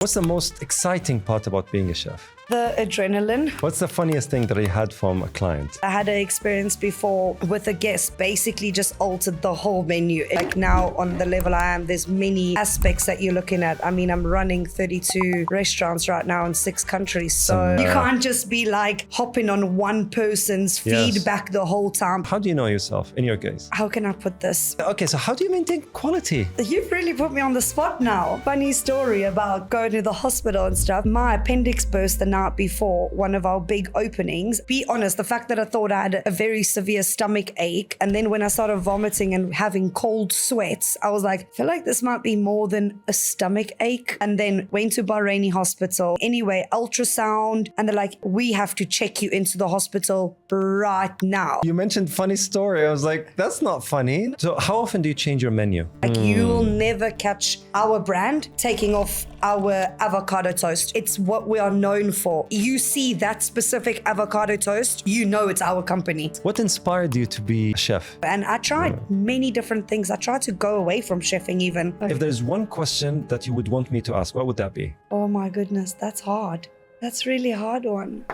What's the most exciting part about being a chef? The adrenaline. What's the funniest thing that you had from a client? I had an experience before with a guest, basically just altered the whole menu. Like now on the level I am, there's many aspects that you're looking at. I mean, I'm running 32 restaurants right now in 6 countries. So you can't just be like hopping on one person's feedback the whole time. How do you know yourself in your case? How can I put this? Okay, so how do you maintain quality? You've really put me on the spot now. Funny story about going to the hospital and stuff. My appendix burst the night before one of our big openings. Be honest, the fact that I thought I had a very severe stomach ache, and then when I started vomiting and having cold sweats, I was like, I feel like this might be more than a stomach ache. And then went to Bahraini hospital. Anyway, ultrasound, and they're like, we have to check you into the hospital right now. You mentioned funny story. I was like, that's not funny. So how often do you change your menu? Like you'll never catch our brand taking off our avocado toast. It's what we are known for. You see that specific avocado toast, you know it's our company. What inspired you to be a chef? And I tried many different things. I tried to go away from chefing even. If there's one question that you would want me to ask, what would that be? Oh my goodness, that's hard. That's really hard one.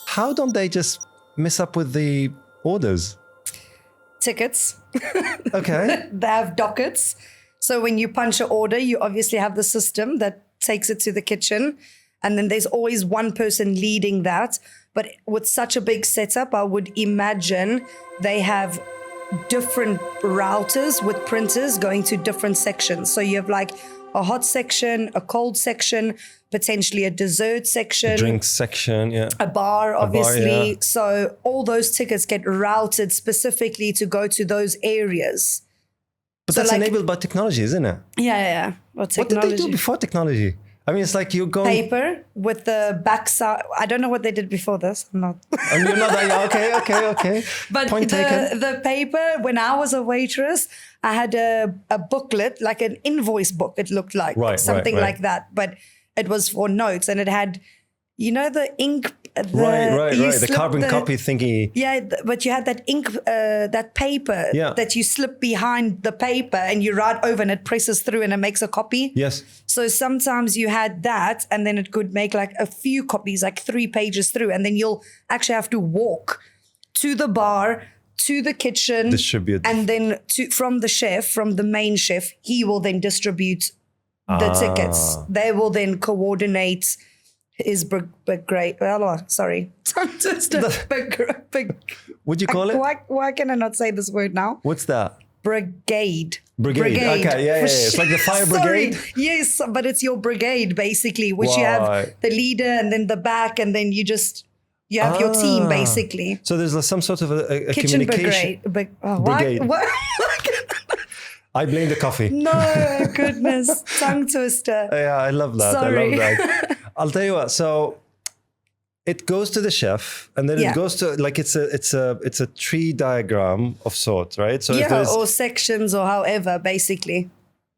How don't they just mess up with the orders? Tickets. Okay. They have dockets. So when you punch an order, you obviously have the system that takes it to the kitchen. And then there's always one person leading that. But with such a big setup, I would imagine they have different routers with printers going to different sections. So you have like a hot section, a cold section, potentially a dessert section. Drinks section, yeah. A bar, obviously. A bar, yeah. So all those tickets get routed specifically to go to those areas. But so that's like, enabled by technology, isn't it? Yeah. What did they do before technology? I mean, it's like you go... Paper with the backside. I don't know what they did before this. I'm not... And you're not like, okay. But Point taken. The paper, when I was a waitress, I had a booklet, like an invoice book, it looked like. Something like that. But it was for notes, and it had, you know, the ink... Right. The carbon copy thingy. Yeah, but you had that ink, that paper that you slip behind the paper and you write over and it presses through and it makes a copy. Yes. So sometimes you had that and then it could make like a few copies, like 3 pages through. And then you'll actually have to walk to the bar, to the kitchen. Distribute. And then from the main chef, he will then distribute the tickets. They will then coordinate is brigade. Sorry. What'd you call it? Why can I not say this word now? What's that? Brigade. Okay, yeah. It's like the fire brigade. Yes, but it's your brigade basically, which you have the leader and then the back, and then you have your team basically. So there's some sort of a kitchen communication brigade. brigade. I blame the coffee. No, goodness, tongue twister. Yeah, I love that. Sorry. I love that. I'll tell you what. So it goes to the chef, and then it goes to like it's a tree diagram of sorts, right? So or sections or however. Basically,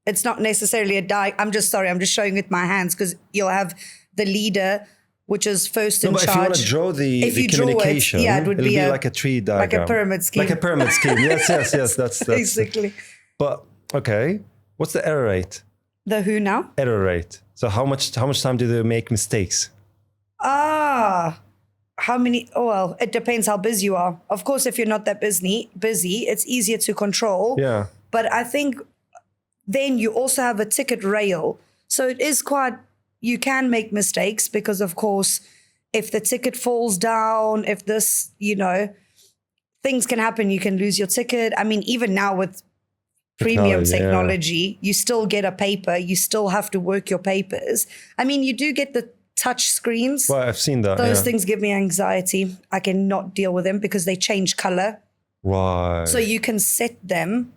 it's not necessarily a I'm just showing with my hands because you'll have the leader, which is first in charge. If you want to draw the communication, it would be like a tree diagram, like a pyramid scheme. Like a pyramid scheme. Yes. That's basically. But okay, what's the error rate? The who now? Error rate. So how much time do they make mistakes? How many? Oh, well, it depends how busy you are. Of course, if you're not that busy, it's easier to control. Yeah. But I think then you also have a ticket rail. So it is you can make mistakes because, of course, if the ticket falls down, if this, things can happen. You can lose your ticket. I mean, even now with premium technology, you still get a paper. You still have to work your papers. I mean, you do get the touch screens. Well, I've seen that. Those things give me anxiety. I cannot deal with them because they change color. Right. So you can set them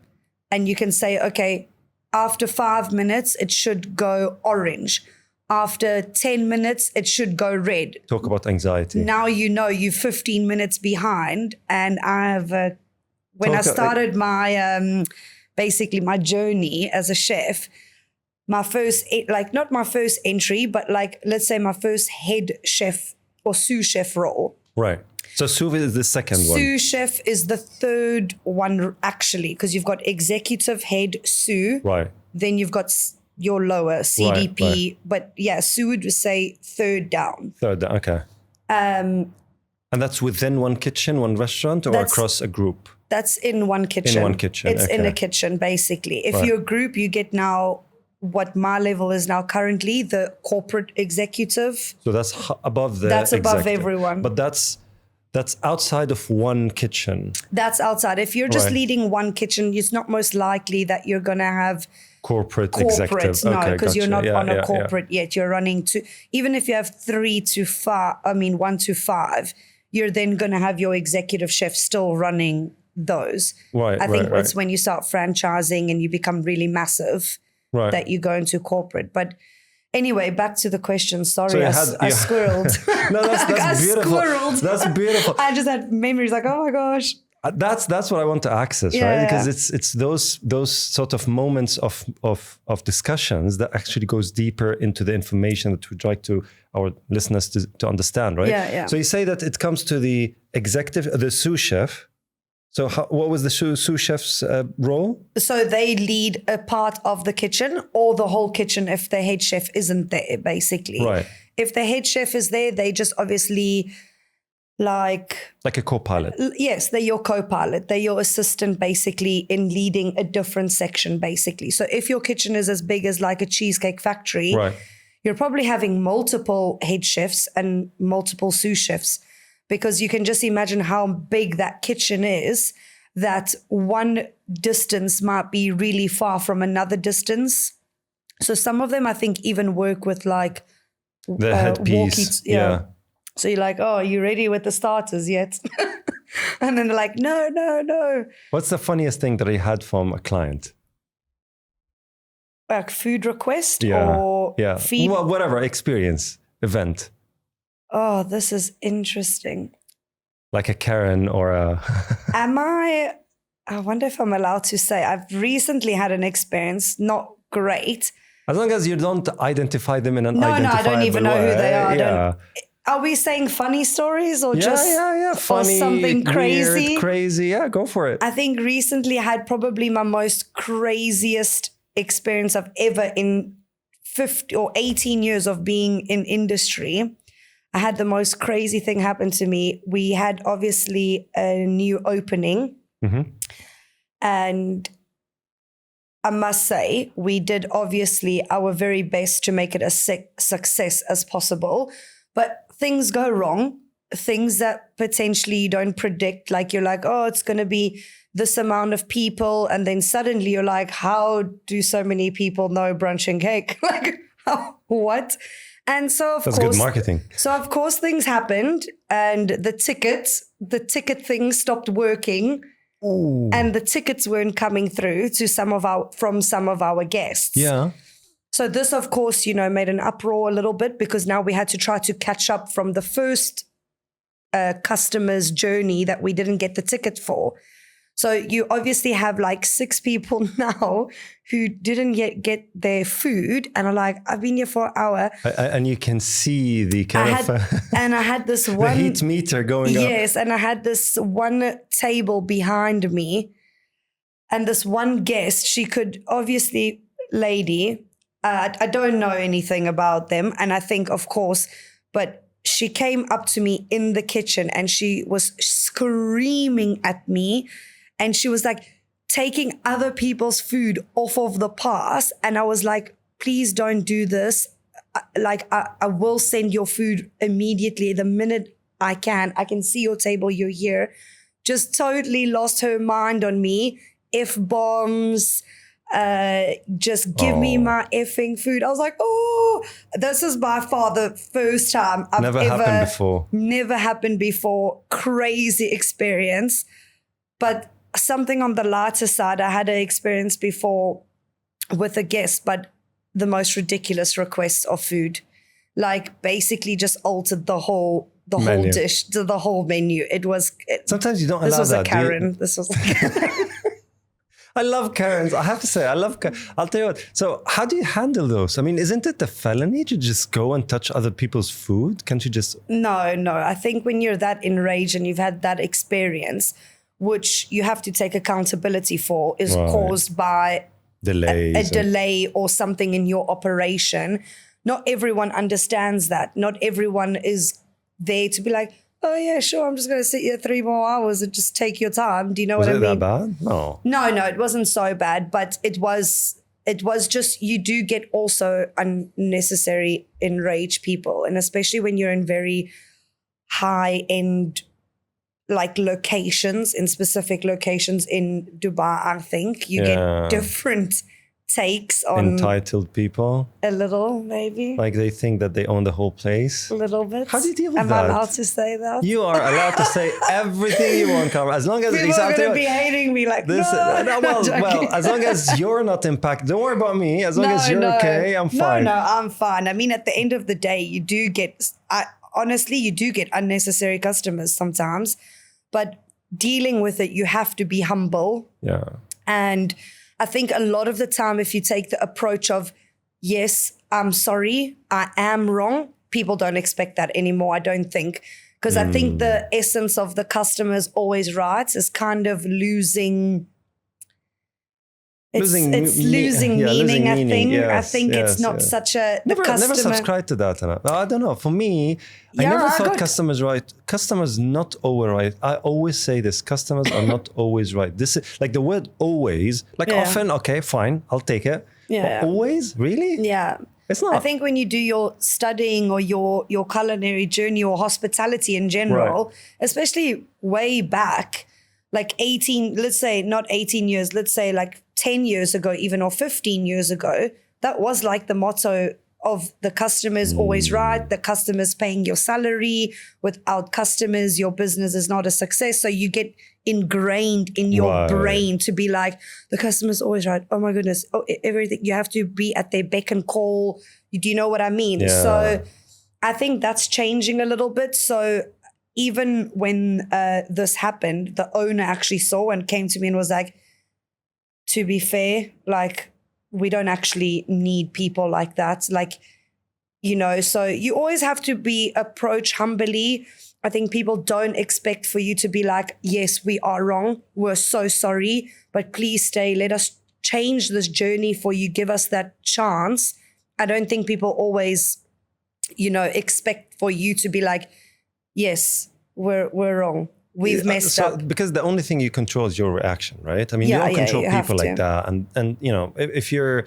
and you can say, okay, after 5 minutes, it should go orange. After 10 minutes, it should go red. Talk about anxiety. Now you're 15 minutes behind. And I started my... basically my journey as a chef, my first, not my first entry, but like, let's say my first head chef or sous chef role. Right. So sous vide is the second one. Sous chef is the third one, actually, because you've got executive head sous. Right. Then you've got your lower CDP. Right. But yeah, sous would say third down. Third down, okay. And that's within one kitchen, one restaurant, or across a group? That's in one kitchen. In one kitchen, It's in a kitchen, basically. If you're a group, you get now what my level is now currently, the corporate executive. So that's above the That's above executive. everyone. But that's outside of one kitchen. That's outside. If you're just leading one kitchen, it's not most likely that you're going to have corporate executive. No, because you're not on a yeah. corporate yet. You're running two. Even if you have 1 to 5, you're then going to have your executive chef still running those. Right. I think it's when you start franchising and you become really massive that you go into corporate. But anyway, back to the question. Sorry, So I squirreled. No, that's beautiful. Squirreled. That's beautiful. I just had memories like, oh my gosh. That's what I want to access, right? Because it's those sort of moments of discussions that actually goes deeper into the information that we'd like to our listeners to understand, right? Yeah. So you say that it comes to the executive, the sous chef. So what was the sous chef's role? So they lead a part of the kitchen or the whole kitchen if the head chef isn't there, basically. Right. If the head chef is there, they just obviously like a co-pilot. Yes, they're your co-pilot. They're your assistant, basically, in leading a different section, basically. So if your kitchen is as big as like a cheesecake factory, you're probably having multiple head chefs and multiple sous chefs, because you can just imagine how big that kitchen is, that one distance might be really far from another distance. So some of them, I think, even work with like the headpiece. Yeah. So you're like, oh, are you ready with the starters yet? And then they're like, no. What's the funniest thing that you had from a client? Like food request or feed? Well, whatever, experience, event. Oh, this is interesting. Like a Karen or a... I wonder if I'm allowed to say, I've recently had an experience, not great. As long as you don't identify them in an identifiable way. No, I don't even know who they are. Yeah. Are we saying funny stories or just funny, or something crazy? Weird, crazy. Yeah, go for it. I think recently I had probably my most craziest experience I've ever in 50 or 18 years of being in industry. I had the most crazy thing happen to me. We had obviously a new opening. And I must say, we did obviously our very best to make it a success as possible. But things go wrong, things that potentially you don't predict. Like you're like, oh, it's going to be this amount of people. And then suddenly you're like, how do so many people know brunch and cake? Like, what? And so, of course, that's good marketing. So, of course, things happened and the ticket thing stopped working. Ooh. And the tickets weren't coming through to from some of our guests. Yeah. So this, of course, made an uproar a little bit, because now we had to try to catch up from the first customer's journey that we didn't get the ticket for. So you obviously have like 6 people now who didn't yet get their food and are like, I've been here for an hour. And you can see the and I had this the one heat meter going up. Yes, and I had this one table behind me, and this one guest, she could obviously, lady, I don't know anything about them. And I think, of course, but she came up to me in the kitchen and she was screaming at me. And she was like taking other people's food off of the pass. And I was like, please don't do this. Like, I will send your food immediately the minute I can. I can see your table, you're here. Just totally lost her mind on me. F-bombs. Just give me my effing food. I was like, oh, this is by far the first time I've never happened before. Crazy experience. But something on the lighter side, I had an experience before with a guest, but the most ridiculous request of food, like basically just altered the whole dish to the whole menu. Sometimes you don't allow that. This was a Karen. This was like I love Karens. I have to say, I'll tell you what. So how do you handle those? I mean, isn't it a felony to just go and touch other people's food? Can't you just... No. I think when you're that enraged and you've had that experience, which you have to take accountability for, is caused by delays, a delay or something in your operation. Not everyone understands that. Not everyone is there to be like, oh yeah, sure, I'm just going to sit here 3 more hours and just take your time. Do you know what I mean? Was it that bad? No. No, it wasn't so bad, but it was just, you do get also unnecessary enraged people. And especially when you're in very high end, like locations, in specific locations in Dubai, I think you get different takes on entitled people. A little, maybe. Like they think that they own the whole place. A little bit. How do you deal with that? Am I allowed to say that? You are allowed to say everything you want, Carmen. As long as people are going to be hating me like this. Well, as long as you're not impacted. Don't worry about me. As long as you're okay, I'm fine. No, I'm fine. I mean, at the end of the day, you do get unnecessary customers sometimes, but dealing with it, you have to be humble. Yeah. And I think a lot of the time, if you take the approach of, yes, I'm sorry, I am wrong, people don't expect that anymore, I don't think. Because I think the essence of the customer's always right is kind of losing... It's losing meaning, I think. Yes, I think it's not such a... Never subscribe to that. I don't know. For me, I never thought customers right. Customers not always right. I always say this. Customers are not always right. This is like the word always, like often, okay, fine, I'll take it. Yeah. But always? Really? Yeah. It's not. I think when you do your studying or your culinary journey or hospitality in general, especially way back, like 18, let's say not 18 years, let's say like 10 years ago even, or 15 years ago, that was like the motto of the customer's always right, the customer's paying your salary. Without customers, your business is not a success. So you get ingrained in your brain to be like, the customer's always right. Oh my goodness. Oh, everything. You have to be at their beck and call. Do you know what I mean? Yeah. So I think that's changing a little bit. So even when this happened, the owner actually saw and came to me and was like, to be fair, like, we don't actually need people like that. Like, you know, so you always have to be approached humbly. I think people don't expect for you to be like, yes, we are wrong. We're so sorry, but please stay. Let us change this journey for you. Give us that chance. I don't think people always, you know, expect for you to be like, yes, we're wrong. We've messed up. Because the only thing you control is your reaction, right? I mean, you don't control people like that. And you know, if you're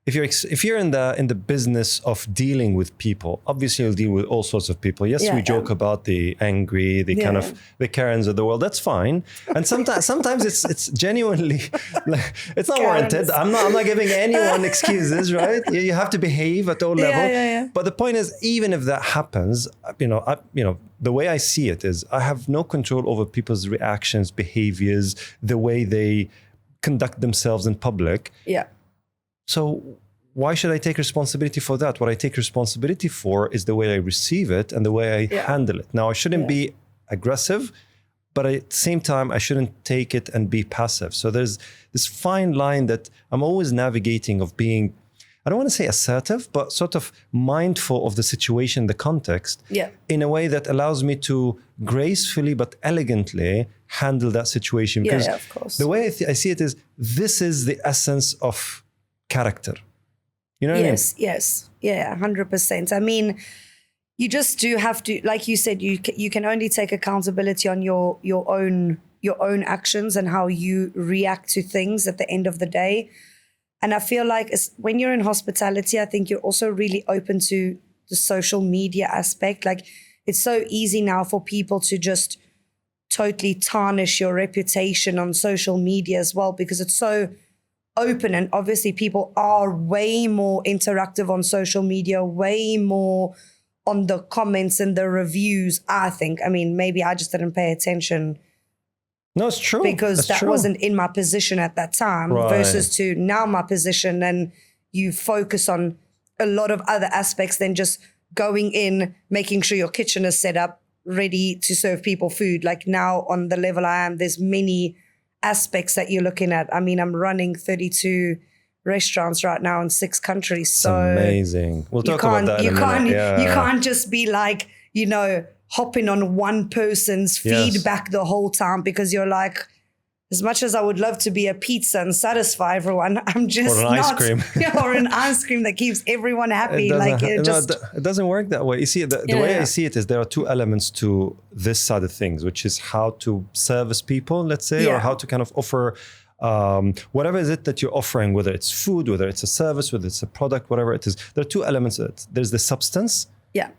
in the business of dealing with people, obviously you'll deal with all sorts of people. Yes, we joke about the angry, the kind of the Karens of the world. That's fine. And sometimes it's genuinely like, it's not warranted. I'm not giving anyone excuses, right? You have to behave at all levels. But the point is, even if that happens, the way I see it is, I have no control over people's reactions, behaviors, the way they conduct themselves in public. Yeah. So why should I take responsibility for that? What I take responsibility for is the way I receive it and the way I handle it. Now, I shouldn't be aggressive, but at the same time, I shouldn't take it and be passive. So there's this fine line that I'm always navigating of being, I don't want to say assertive, but sort of mindful of the situation, the context, in a way that allows me to gracefully but elegantly handle that situation. Because of course. The way I see it is, this is the essence of character. You know what I mean? Yes. Yeah, 100%. I mean, you just do have to, like you said, you can only take accountability on your own actions and how you react to things at the end of the day. And I feel like when you're in hospitality, I think you're also really open to the social media aspect. Like, it's so easy now for people to just totally tarnish your reputation on social media as well, because it's so open. And obviously people are way more interactive on social media, way more on the comments and the reviews, I think. I mean, maybe I just didn't pay attention. No, it's true. Because that wasn't in my position at that time versus to now my position, and you focus on a lot of other aspects than just going in, making sure your kitchen is set up, ready to serve people food. Like now on the level I am, there's many aspects that you're looking at. I mean, I'm running 32 restaurants right now in 6 countries. It's So amazing. We'll talk about that in a minute. Yeah. You can't just be like, hopping on one person's feedback the whole time, because you're like, as much as I would love to be a pizza and satisfy everyone, I'm just or an not. ice cream. Or an ice cream that keeps everyone happy. It doesn't work that way. You see, the way I see it is there are 2 elements to this side of things, which is how to service people, let's say, or how to kind of offer whatever is it that you're offering, whether it's food, whether it's a service, whether it's a product, whatever it is. There are 2 elements of it. There's the substance. Yeah.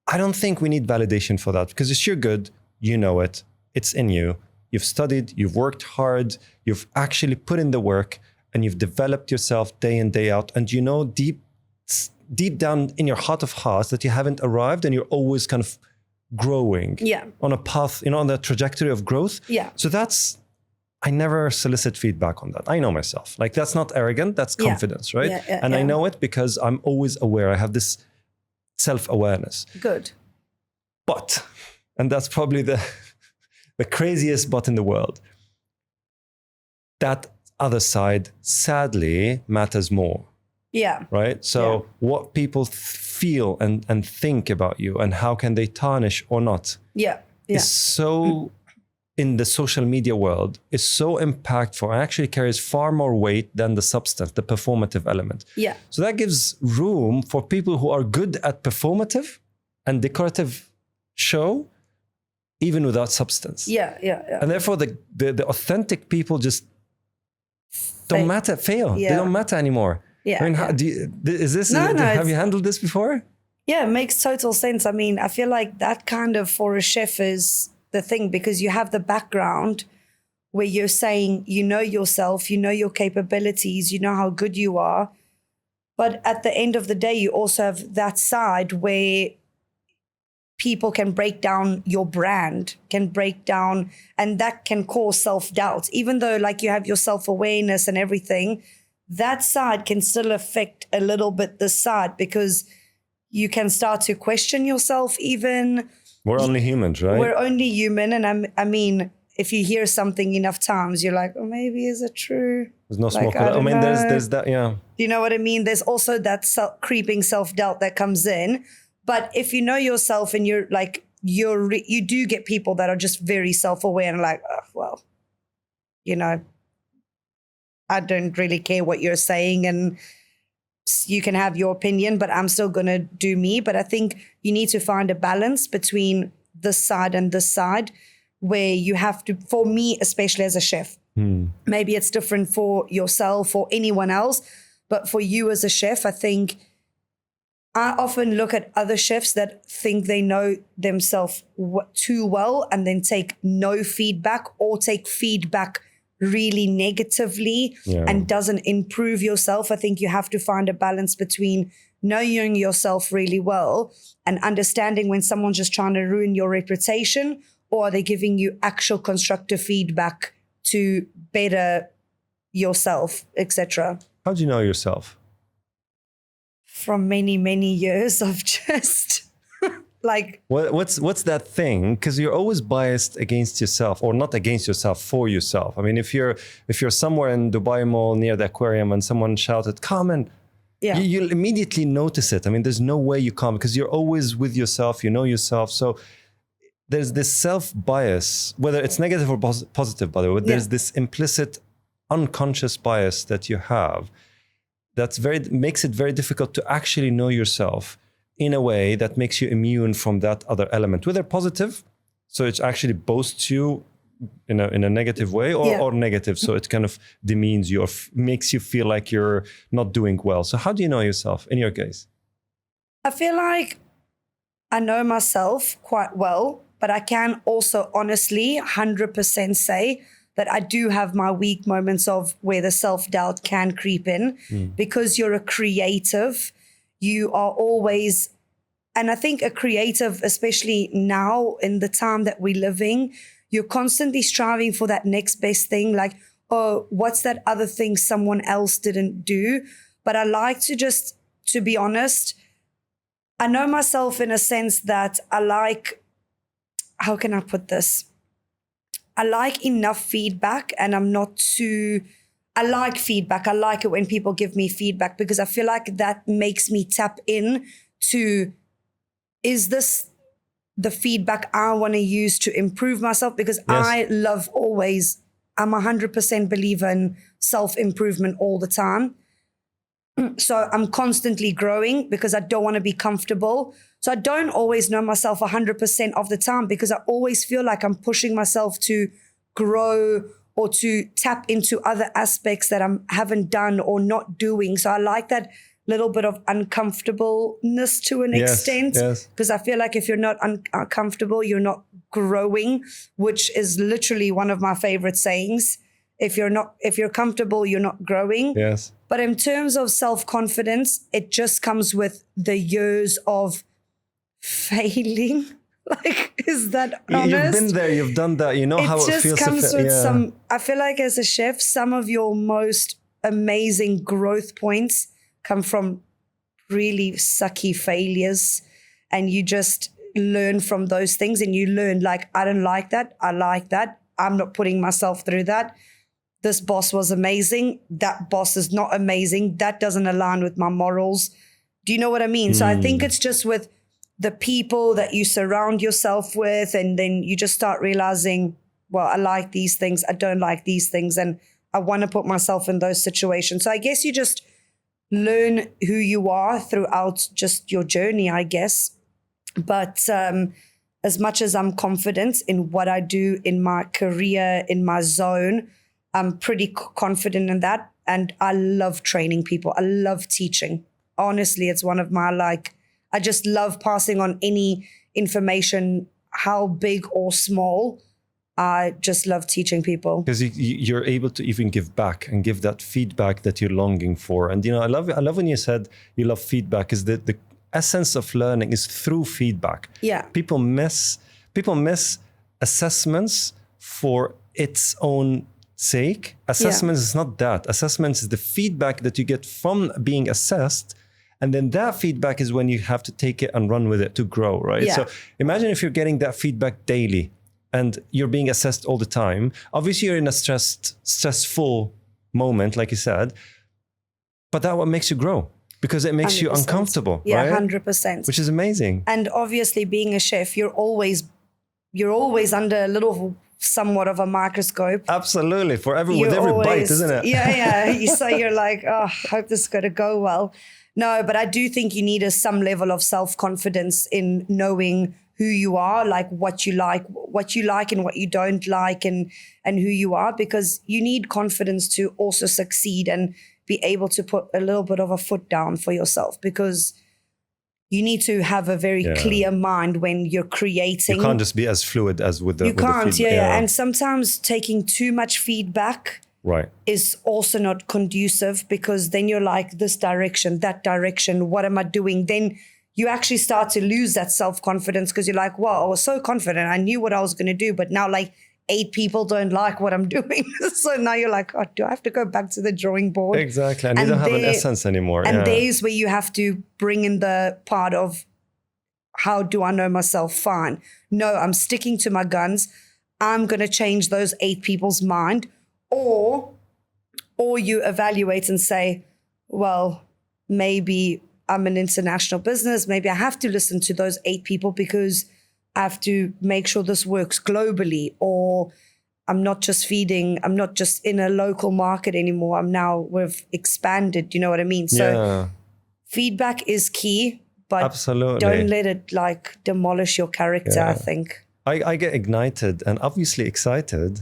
I don't think we need validation for that, because if you're good, you know it. It's in you. You've studied, you've worked hard, you've actually put in the work, and you've developed yourself day in, day out. And you know deep down in your heart of hearts that you haven't arrived, and you're always kind of growing on a path, on the trajectory of growth. Yeah. So I never solicit feedback on that. I know myself. Like, that's not arrogant, that's confidence, right? And I know it because I'm always aware. I have this self-awareness. Good. But, and that's probably the craziest but in the world, that other side sadly matters more. Yeah. Right? So what people feel and think about you, and how can they tarnish or not, is so, in the social media world, is so impactful and actually carries far more weight than the substance, the performative element. Yeah. So that gives room for people who are good at performative and decorative show, even without substance. Yeah. And therefore the authentic people just fail. Yeah. They don't matter anymore. Yeah. I mean, have you handled this before? Yeah, it makes total sense. I mean, I feel like that kind of, for a chef, is the thing, because you have the background where you're saying, you know yourself, you know your capabilities, you know how good you are. But at the end of the day, you also have that side where people can break down your brand, and that can cause self-doubt. Even though like you have your self-awareness and everything, that side can still affect a little bit this side, because you can start to question yourself even. We're only humans, right? We're only human. And I mean, if you hear something enough times, you're like, oh, maybe is it true? There's no smoke. I mean, there's that, yeah. Do you know what I mean? There's also that creeping self-doubt that comes in. But if you know yourself and you're like, you do get people that are just very self-aware and like, oh, well, I don't really care what you're saying, and you can have your opinion, but I'm still going to do me. But I think you need to find a balance between this side and this side, where you have to, for me, especially as a chef, maybe it's different for yourself or anyone else, but for you as a chef, I think I often look at other chefs that think they know themselves too well, and then take no feedback, or take feedback really negatively and doesn't improve yourself. I think you have to find a balance between knowing yourself really well and understanding when someone's just trying to ruin your reputation, or are they giving you actual constructive feedback to better yourself, etc. How do you know yourself? From many, many years of just like... What's that thing? Because you're always biased against yourself, or not against yourself, for yourself. I mean, if you're somewhere in Dubai Mall near the aquarium and someone shouted, Carmen, you'll immediately notice it. I mean, there's no way you can't, because you're always with yourself, you know yourself. So there's this self-bias, whether it's negative or positive, by the way, there's this implicit unconscious bias that you have that makes it very difficult to actually know yourself in a way that makes you immune from that other element, whether positive, so it actually boasts you in a negative way, or negative, so it kind of demeans you or makes you feel like you're not doing well. So how do you know yourself in your case? I feel like I know myself quite well, but I can also honestly 100% say that I do have my weak moments of where the self-doubt can creep in, because you're a creative. You are always, and I think a creative, especially now in the time that we're living, you're constantly striving for that next best thing. Like, oh, what's that other thing someone else didn't do? But I like to be honest, I know myself in a sense that I like, how can I put this? I like enough feedback, and I'm not too, I like feedback. I like it when people give me feedback, because I feel like that makes me tap in to, is this the feedback I want to use to improve myself? Because I love always, I'm 100% believer in self-improvement all the time. So I'm constantly growing because I don't want to be comfortable. So I don't always know myself 100% of the time, because I always feel like I'm pushing myself to grow or to tap into other aspects that I haven't done or not doing. So I like that little bit of uncomfortableness to an extent, because I feel like if you're not uncomfortable, you're not growing, which is literally one of my favorite sayings. If you're comfortable, you're not growing. Yes. But in terms of self-confidence, it just comes with the years of failing. Like, is that honest? You've been there, you've done that, you know how it feels. It just comes with some, I feel like as a chef, some of your most amazing growth points come from really sucky failures, and you just learn from those things, and you learn, like, I don't like that, I like that, I'm not putting myself through that. This boss was amazing, that boss is not amazing, that doesn't align with my morals. Do you know what I mean? So I think it's just with the people that you surround yourself with, and then you just start realizing, well, I like these things, I don't like these things, and I want to put myself in those situations. So I guess you just learn who you are throughout just your journey, I guess. But as much as I'm confident in what I do in my career, in my zone, I'm pretty confident in that. And I love training people. I love teaching. Honestly, it's one of my, I just love passing on any information, how big or small. I just love teaching people. Because you're able to even give back and give that feedback that you're longing for. And, I love when you said you love feedback, is that the essence of learning is through feedback. Yeah. People miss assessments for its own sake. Assessments is not that. Assessments is the feedback that you get from being assessed. And then that feedback is when you have to take it and run with it to grow, right? Yeah. So imagine if you're getting that feedback daily and you're being assessed all the time. Obviously, you're in a stressful moment, like you said, but that what makes you grow, because it makes 100%. You uncomfortable, right? 100%. Which is amazing. And obviously, being a chef, you're always under a little somewhat of a microscope. Absolutely, with every bite, isn't it? Yeah. So you're like, oh, I hope this is going to go well. No, but I do think you need some level of self-confidence in knowing who you are, like what you like and what you don't like, and who you are, because you need confidence to also succeed and be able to put a little bit of a foot down for yourself, because you need to have a very clear mind when you're creating. You can't just be as fluid as with the feedback. And sometimes taking too much feedback is also not conducive, because then you're like, this direction, that direction, what am I doing? Then you actually start to lose that self-confidence, because you're like, wow, I was so confident, I knew what I was going to do, but now 8 people don't like what I'm doing. So now you're like, oh, do I have to go back to the drawing board? Exactly. And you don't have an essence anymore. And there's where you have to bring in the part of, how do I know myself? Fine. No, I'm sticking to my guns. I'm going to change those 8 people's mind. Or you evaluate and say, well, maybe I'm an international business. Maybe I have to listen to those 8 people, because I have to make sure this works globally. Or I'm not just in a local market anymore. we've expanded. Do you know what I mean? So feedback is key, but absolutely don't let it demolish your character, I think. I get ignited and obviously excited.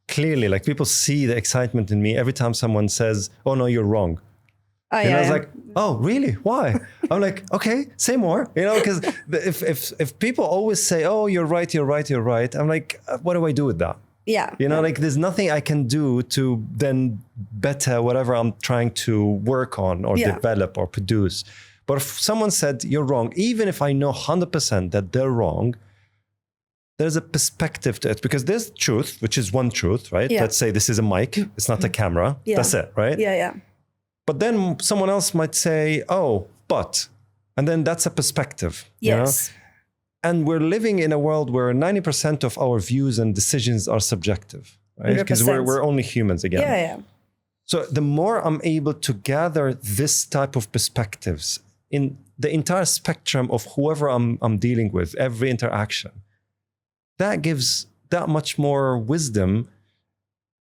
Clearly, people see the excitement in me every time someone says, oh, no, you're wrong. I was like, oh, really? Why? I'm like, okay, say more. Because if people always say, oh, you're right, I'm like, what do I do with that? Yeah. There's nothing I can do to then better whatever I'm trying to work on or develop or produce. But if someone said you're wrong, even if I know 100% that they're wrong, there's a perspective to it, because there's truth, which is one truth, right? Yeah. Let's say this is a mic, it's not a camera. Yeah. That's it, right? Yeah. But then someone else might say, oh, but, and then that's a perspective. Yes. And we're living in a world where 90% of our views and decisions are subjective, right? Because we're only humans again. Yeah. So the more I'm able to gather this type of perspectives in the entire spectrum of whoever I'm dealing with, every interaction, that gives that much more wisdom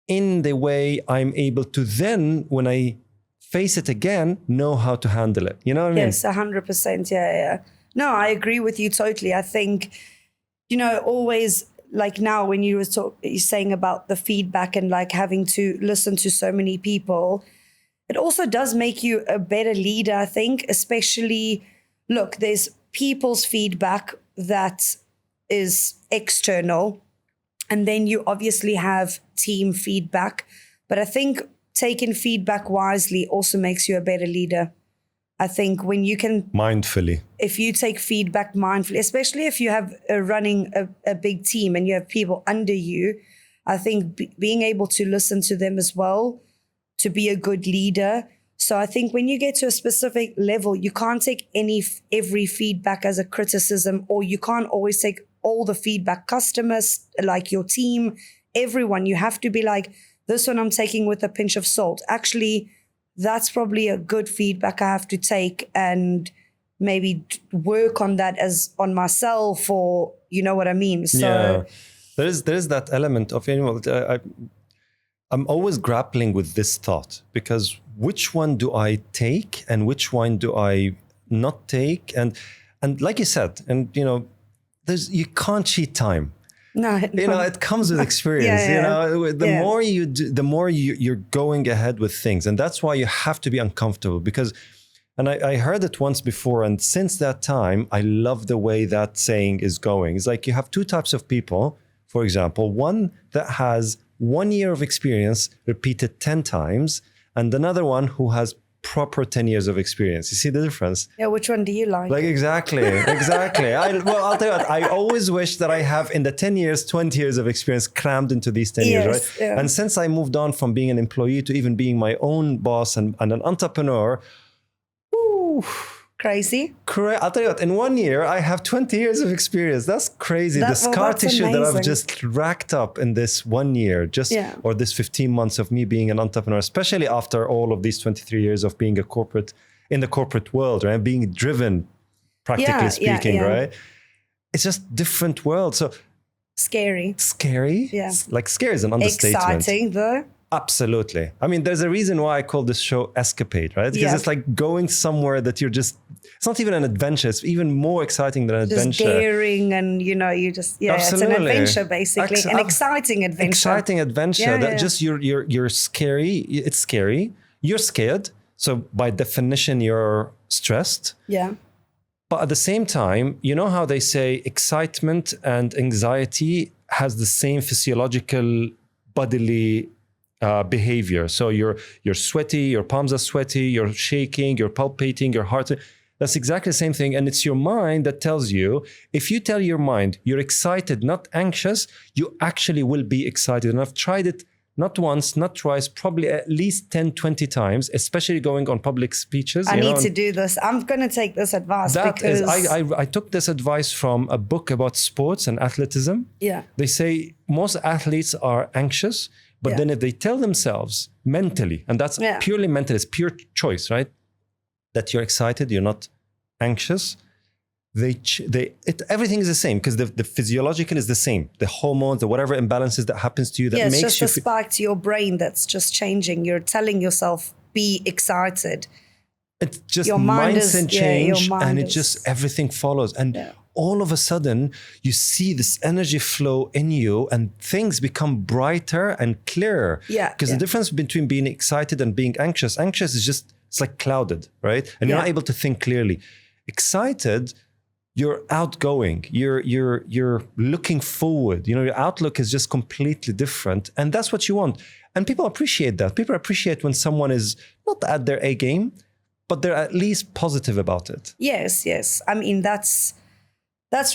in the way I'm able to then, when I face it again, know how to handle it. You know what I mean? Yes, 100%. Yeah. No, I agree with you totally. I think, always like now when you're saying about the feedback and like having to listen to so many people, it also does make you a better leader, I think, especially, look, there's people's feedback that is external, and then you obviously have team feedback. But I think taking feedback wisely also makes you a better leader. I think when you can... Mindfully. If you take feedback mindfully, especially if you have running a big team and you have people under you, I think being able to listen to them as well, to be a good leader. So I think when you get to a specific level, you can't take every feedback as a criticism, or you can't always take all the feedback. Customers, like your team, everyone, you have to be like, this one I'm taking with a pinch of salt. Actually, that's probably a good feedback I have to take and maybe work on that as on myself, or you know what I mean? So yeah, there is that element of I'm always grappling with this thought, because which one do I take and which one do I not take? And like you said, and you can't cheat time. No. It comes with experience. The more you do, the more you're going ahead with things, and that's why you have to be uncomfortable. Because, and I heard it once before, and since that time, I love the way that saying is going. It's like you have two types of people. For example, one that has 1 year of experience repeated 10 times, and another one who has proper 10 years of experience. You see the difference? Yeah, which one do you like? Like, exactly. I'll tell you what, I always wish that I have in the 10 years, 20 years of experience crammed into these 10 years, right? Yeah. And since I moved on from being an employee to even being my own boss and an entrepreneur, crazy. Correct. I'll tell you what, in 1 year, I have 20 years of experience. That's crazy. The scar tissue that I've just racked up in this 1 year, or this 15 months of me being an entrepreneur, especially after all of these 23 years of being in the corporate world, right? Being driven, practically speaking, right? It's just different world. So scary. Yeah. Like scary is an understatement. Exciting though. Absolutely. I mean, there's a reason why I call this show Escapade, right? Because it's like going somewhere that it's not even an adventure. It's even more exciting than an adventure. Just daring, and it's an adventure, basically. An exciting adventure. Exciting adventure. Just you're scary. It's scary. You're scared. So by definition, you're stressed. Yeah. But at the same time, you know how they say excitement and anxiety has the same physiological bodily behavior. So you're sweaty, your palms are sweaty, you're shaking, you're palpating, your heart. That's exactly the same thing. And it's your mind that tells you. If you tell your mind you're excited, not anxious, you actually will be excited. And I've tried it not once, not twice, probably at least 10, 20 times, especially going on public speeches. I need to do this. I'm going to take this advice because... I took this advice from a book about sports and athleticism. Yeah. They say most athletes are anxious, but then if they tell themselves mentally, and that's purely mental, it's pure choice, right? That you're excited, you're not anxious. Everything is the same, because the physiological is the same. The hormones, the whatever imbalances that happens to you that makes you... it's just a spark to your brain that's just changing. You're telling yourself, be excited. It's just your mindset change, and it just, everything follows. And all of a sudden, you see this energy flow in you, and things become brighter and clearer. Yeah. Because the difference between being excited and being anxious is just, it's like clouded, right? And you're not able to think clearly. Excited, you're outgoing, you're looking forward. Your outlook is just completely different. And that's what you want. And people appreciate that. People appreciate when someone is not at their A game, but they're at least positive about it. Yes. I mean, that's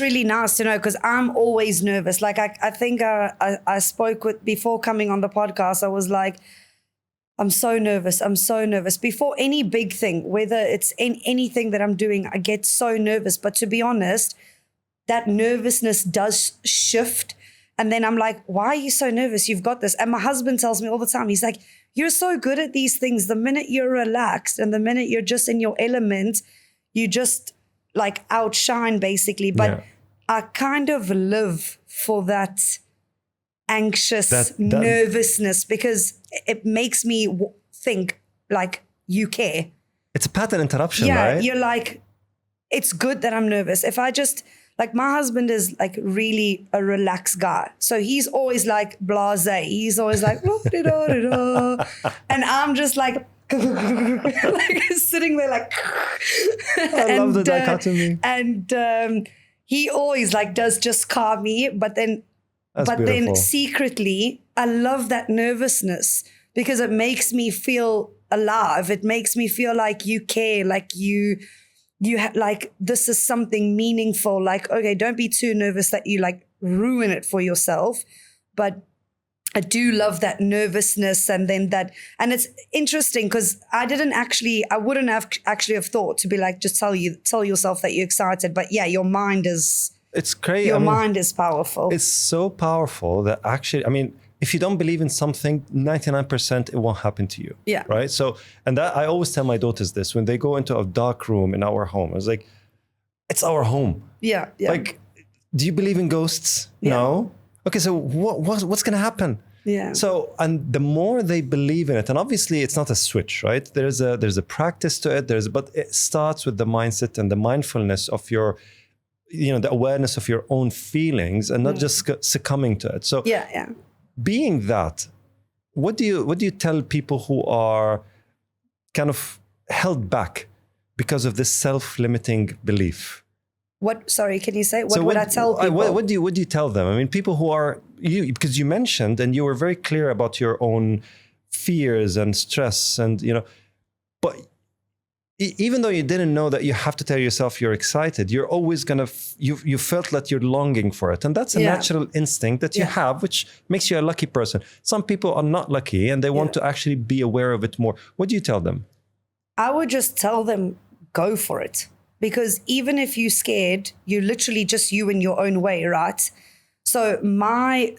really nice to know, because I'm always nervous. Like I think I spoke with, before coming on the podcast, I was like, I'm so nervous. Before any big thing, whether it's in anything that I'm doing, I get so nervous. But to be honest, that nervousness does shift. And then I'm like, why are you so nervous? You've got this. And my husband tells me all the time, he's like, you're so good at these things. The minute you're relaxed and the minute you're just in your element, you just like outshine basically. But I kind of live for that anxious nervousness because it makes me think like you care. It's a pattern interruption, right? Yeah, you're like, it's good that I'm nervous. If I just, like my husband is like really a relaxed guy. So he's always like blasé. He's always like, and I'm just like, like sitting there like. I love the dichotomy. And he always like does just calm me. But then secretly, I love that nervousness because it makes me feel alive. It makes me feel like you care, like you like this is something meaningful. Like, okay, don't be too nervous that you like ruin it for yourself. But I do love that nervousness and then that, and it's interesting because I wouldn't have actually have thought to be like, just tell yourself that you're excited. But yeah, your mind is, it's crazy. Your mind is powerful. It's so powerful that actually, I mean, if you don't believe in something, 99% it won't happen to you. Yeah. Right. So, and that I always tell my daughters this when they go into a dark room in our home. I was like, it's our home. Yeah. Yeah. Like, do you believe in ghosts? Yeah. No. Okay. So what's going to happen? Yeah. So, and the more they believe in it, and obviously it's not a switch, right? There's a practice to it. But it starts with the mindset and the mindfulness of your, the awareness of your own feelings and not just succumbing to it. So yeah. Being that, what do you tell people who are kind of held back because of this self-limiting belief? What? Sorry, can you say? What would I tell people? What do you tell them? I mean, people who are because you mentioned and you were very clear about your own fears and stress, and but even though you didn't know that you have to tell yourself you're excited, you're always gonna you felt that you're longing for it, and that's a natural instinct that you have, which makes you a lucky person. Some people are not lucky and they want to actually be aware of it more. What do you tell them? I would just tell them, go for it. Because even if you're scared, you're literally just you in your own way, right? So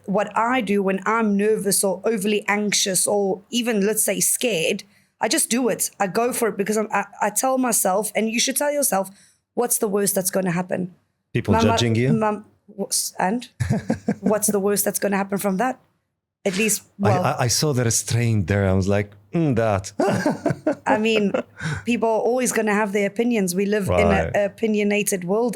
what I do when I'm nervous or overly anxious or even, let's say, scared, I just do it. I go for it because I tell myself, and you should tell yourself, what's the worst that's going to happen? People judging you? And what's the worst that's going to happen from that? At least, well, I saw the restraint there. I was like, that. I mean, people are always going to have their opinions. We live in an opinionated world,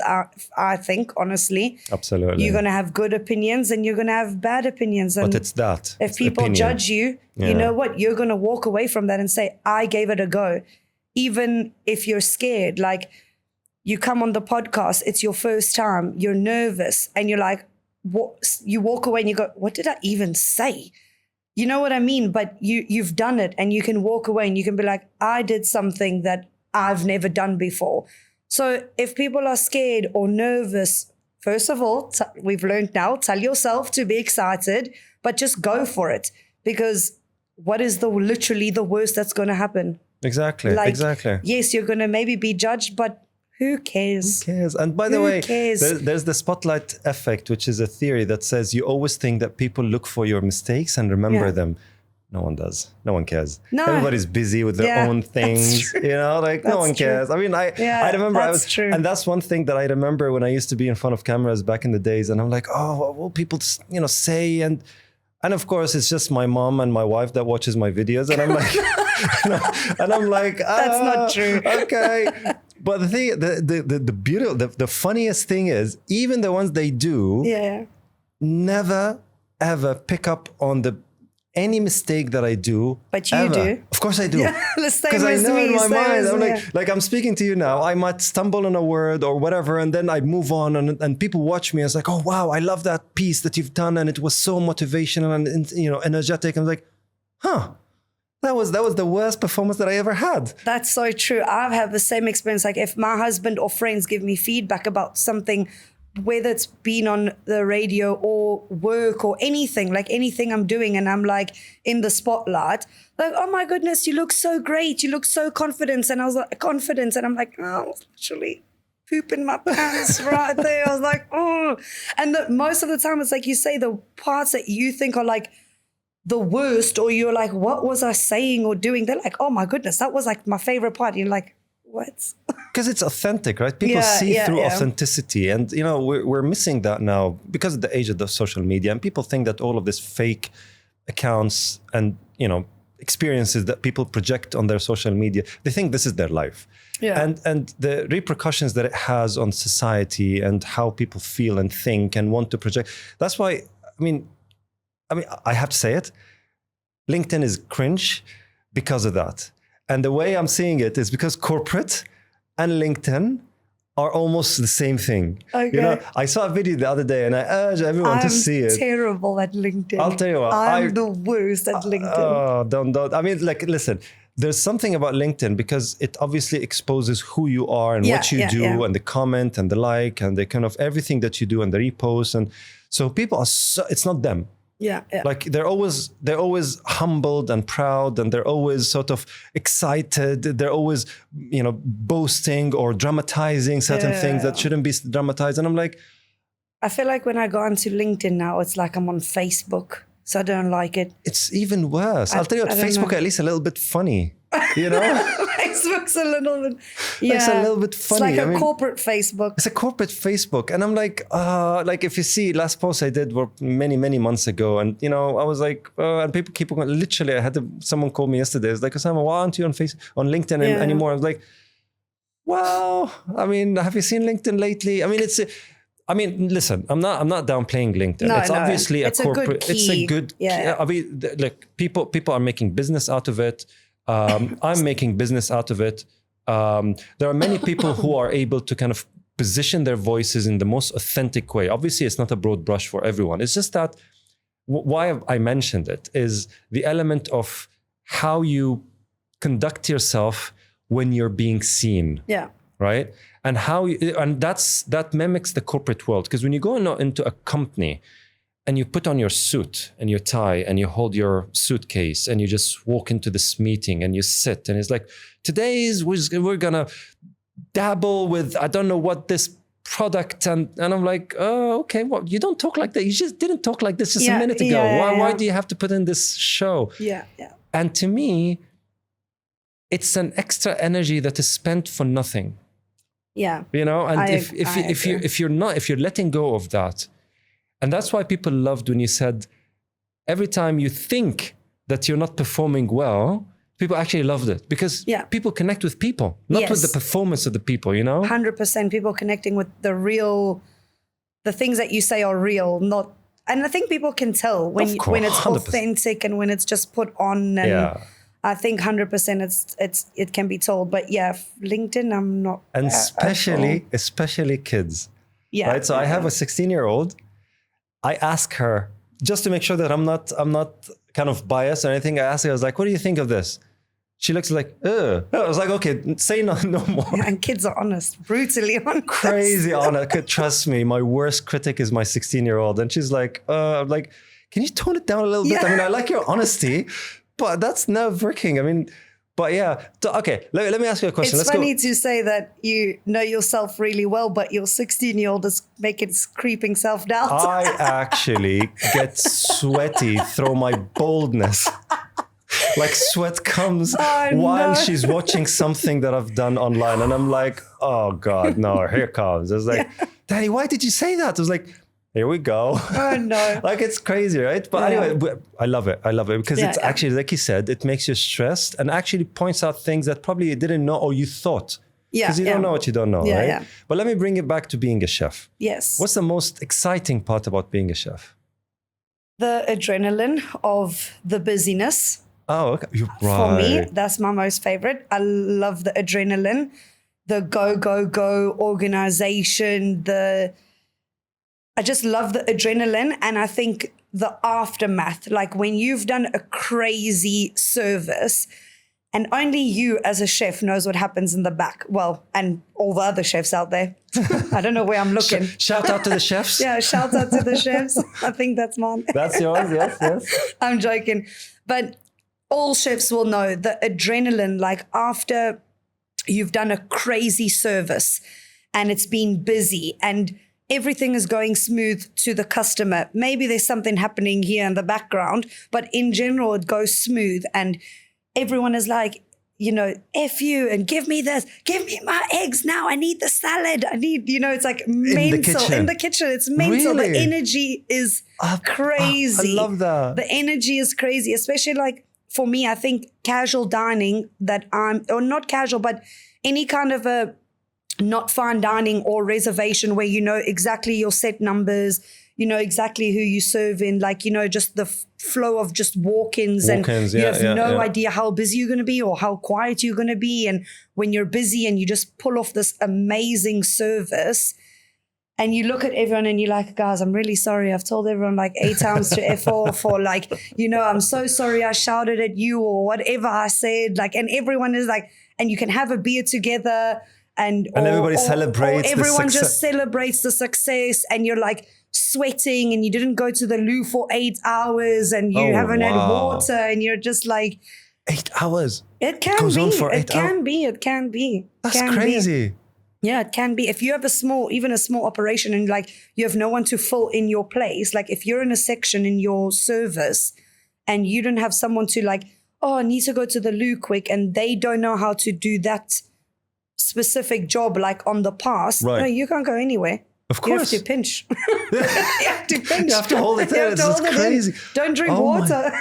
I think, honestly. Absolutely. You're going to have good opinions and you're going to have bad opinions. And but it's that. If people judge you, you know what? You're going to walk away from that and say, I gave it a go. Even if you're scared, like you come on the podcast, it's your first time, you're nervous and you're like, what? You walk away and you go, what did I even say? You know what I mean? But you've done it and you can walk away and you can be like, I did something that I've never done before. So if people are scared or nervous, first of all, we've learned now, tell yourself to be excited, but just go for it. Because what is literally the worst that's going to happen? Exactly. Yes, you're going to maybe be judged, but who cares? Who cares? And by the way, there's the spotlight effect, which is a theory that says you always think that people look for your mistakes and remember them. No one does. No one cares. No. Everybody's busy with their own things. No one cares. I mean, I remember and that's one thing that I remember when I used to be in front of cameras back in the days. And I'm like, oh, what will people, say? And of course, it's just my mom and my wife that watches my videos. And I'm like, that's not true. Okay. But the thing, the beautiful, the funniest thing is, even the ones they do, never ever pick up on any mistake that I do. But you do. Of course I do. Because I know in my mind, I'm like I'm speaking to you now. I might stumble on a word or whatever, and then I move on, and people watch me. It's like, oh wow, I love that piece that you've done, and it was so motivational and energetic. I'm like, huh. That was the worst performance that I ever had. That's so true. I've had the same experience. Like if my husband or friends give me feedback about something, whether it's been on the radio or work or anything, like anything I'm doing, and I'm like in the spotlight, like, oh my goodness, you look so great. You look so confident. And I was like, confident. And I'm like, oh, actually, pooping my pants right there. I was like, oh. And most of the time, it's like you say, the parts that you think are like the worst, or you're like, what was I saying or doing? They're like, oh my goodness, that was like my favorite part. You're like, what? Because it's authentic, right? People see through authenticity. And, we're missing that now because of the age of the social media. And people think that all of this fake accounts and, experiences that people project on their social media, they think this is their life. Yeah. And the repercussions that it has on society and how people feel and think and want to project. That's why, I have to say it, LinkedIn is cringe because of that. And the way I'm seeing it is because corporate and LinkedIn are almost the same thing. Okay. I saw a video the other day and I urge everyone to see it. I'm terrible at LinkedIn. I'll tell you what. I'm the worst at LinkedIn. Oh, don't. Listen, there's something about LinkedIn because it obviously exposes who you are and what you do and the comment and the like and the kind of everything that you do and the repost. And so people are it's not them. Yeah. Like they're always humbled and proud, and they're always sort of excited. They're always, boasting or dramatizing certain things that shouldn't be dramatized. And I'm like, I feel like when I go onto LinkedIn now, it's like I'm on Facebook. So I don't like it. It's even worse. I'll tell you what, Facebook at least a little bit funny, Facebook's a little bit, It's a little bit funny. It's like a corporate Facebook. It's a corporate Facebook. And I'm like, if you see last post I did were many, many months ago. And, I was like, and people keep on, literally, someone called me yesterday. It's like, Osama, why aren't you on LinkedIn anymore? I was like, well, have you seen LinkedIn lately? Listen, I'm not downplaying LinkedIn. It's obviously a corporate. It's a good. People are making business out of it. I'm making business out of it. There are many people who are able to kind of position their voices in the most authentic way. Obviously, it's not a broad brush for everyone. It's just that why I mentioned it is the element of how you conduct yourself when you're being seen. Yeah. Right. And that mimics the corporate world. Because when you go into a company and you put on your suit and your tie and you hold your suitcase and you just walk into this meeting and you sit and it's like, we're going to dabble with, I don't know what, this product. And I'm like, oh, okay, well, you don't talk like that. You just didn't talk like this just a minute ago. Why do you have to put in this show? Yeah. And to me, it's an extra energy that is spent for nothing. Yeah. And if you're letting go of that, and that's why people loved when you said every time you think that you're not performing well, people actually loved it because people connect with people, not with the performance of the people, 100% people connecting with the things that you say are real, not, and I think people can tell when it's 100%. Authentic and when it's just put on. And I think 100% it can be told, but LinkedIn, I'm not. And especially kids. Yeah. Right. So I have a 16-year-old. I ask her just to make sure that I'm not kind of biased or anything. I asked her, I was like, what do you think of this? She looks like, ugh. I was like, okay, say no more. Yeah, and kids are honest, brutally honest. Crazy honest. Trust me, my worst critic is my 16-year-old. And she's like, I'm like, can you tone it down a little bit? I like your honesty. But that's nerve-wracking. But yeah. So, okay, let me ask you a question. It's funny to say that you know yourself really well, but your 16-year-old is making creeping self-doubt. I actually get sweaty through my boldness. Like sweat comes while she's watching something that I've done online. And I'm like, oh God, no, here it comes. I was like, Daddy, why did you say that? I was like, here we go. Oh, no. Like, it's crazy, right? But anyway, I love it. Because it's actually, like you said, it makes you stressed and actually points out things that probably you didn't know or you thought. Yeah. Because you don't know what you don't know, right? Yeah. But let me bring it back to being a chef. Yes. What's the most exciting part about being a chef? The adrenaline of the busyness. Oh, okay. You're right. For me, that's my most favorite. I love the adrenaline, the go, organization, I just love the adrenaline, and I think the aftermath, like when you've done a crazy service and only you as a chef knows what happens in the back. Well, and all the other chefs out there. I don't know where I'm looking. Shout out to the chefs. Yeah, shout out to the chefs. I think that's mine. That's yours, yes. I'm joking. But all chefs will know the adrenaline, like after you've done a crazy service, and it's been busy and everything is going smooth to the customer. Maybe there's something happening here in the background, but in general, it goes smooth and everyone is like, you know, F you and give me this, give me my eggs now. I need the salad. I need, you know, it's like mental in the kitchen. It's mental. Really? The energy is crazy. I love that. The energy is crazy, especially like for me, I think casual dining or not casual, but any kind of a not fine dining or reservation where you know exactly your set numbers, you know exactly who you serve in, like, you know, just the flow of just walk-ins and you have no idea how busy you're going to be or how quiet you're going to be. And when you're busy and you just pull off this amazing service and you look at everyone and you're like, guys, I'm really sorry. I've told everyone like 8 times to F off, or like, you know, I'm so sorry I shouted at you or whatever I said. Like, and everyone is like, and you can have a beer together and everybody celebrates. Or everyone just celebrates the success and you're like sweating and you didn't go to the loo for 8 hours and you haven't had water and you're just like 8 hours. It can goes be. On for 8 hours. It can be. That's crazy. Yeah, it can be. If you have even a small operation and like you have no one to fill in your place, like if you're in a section in your service and you don't have someone to like, I need to go to the loo quick, and they don't know how to do that specific job like on the pass, right. No, you can't go anywhere. Of course. You have to pinch. You have to pinch. You have to hold it there. It's crazy. Don't drink water.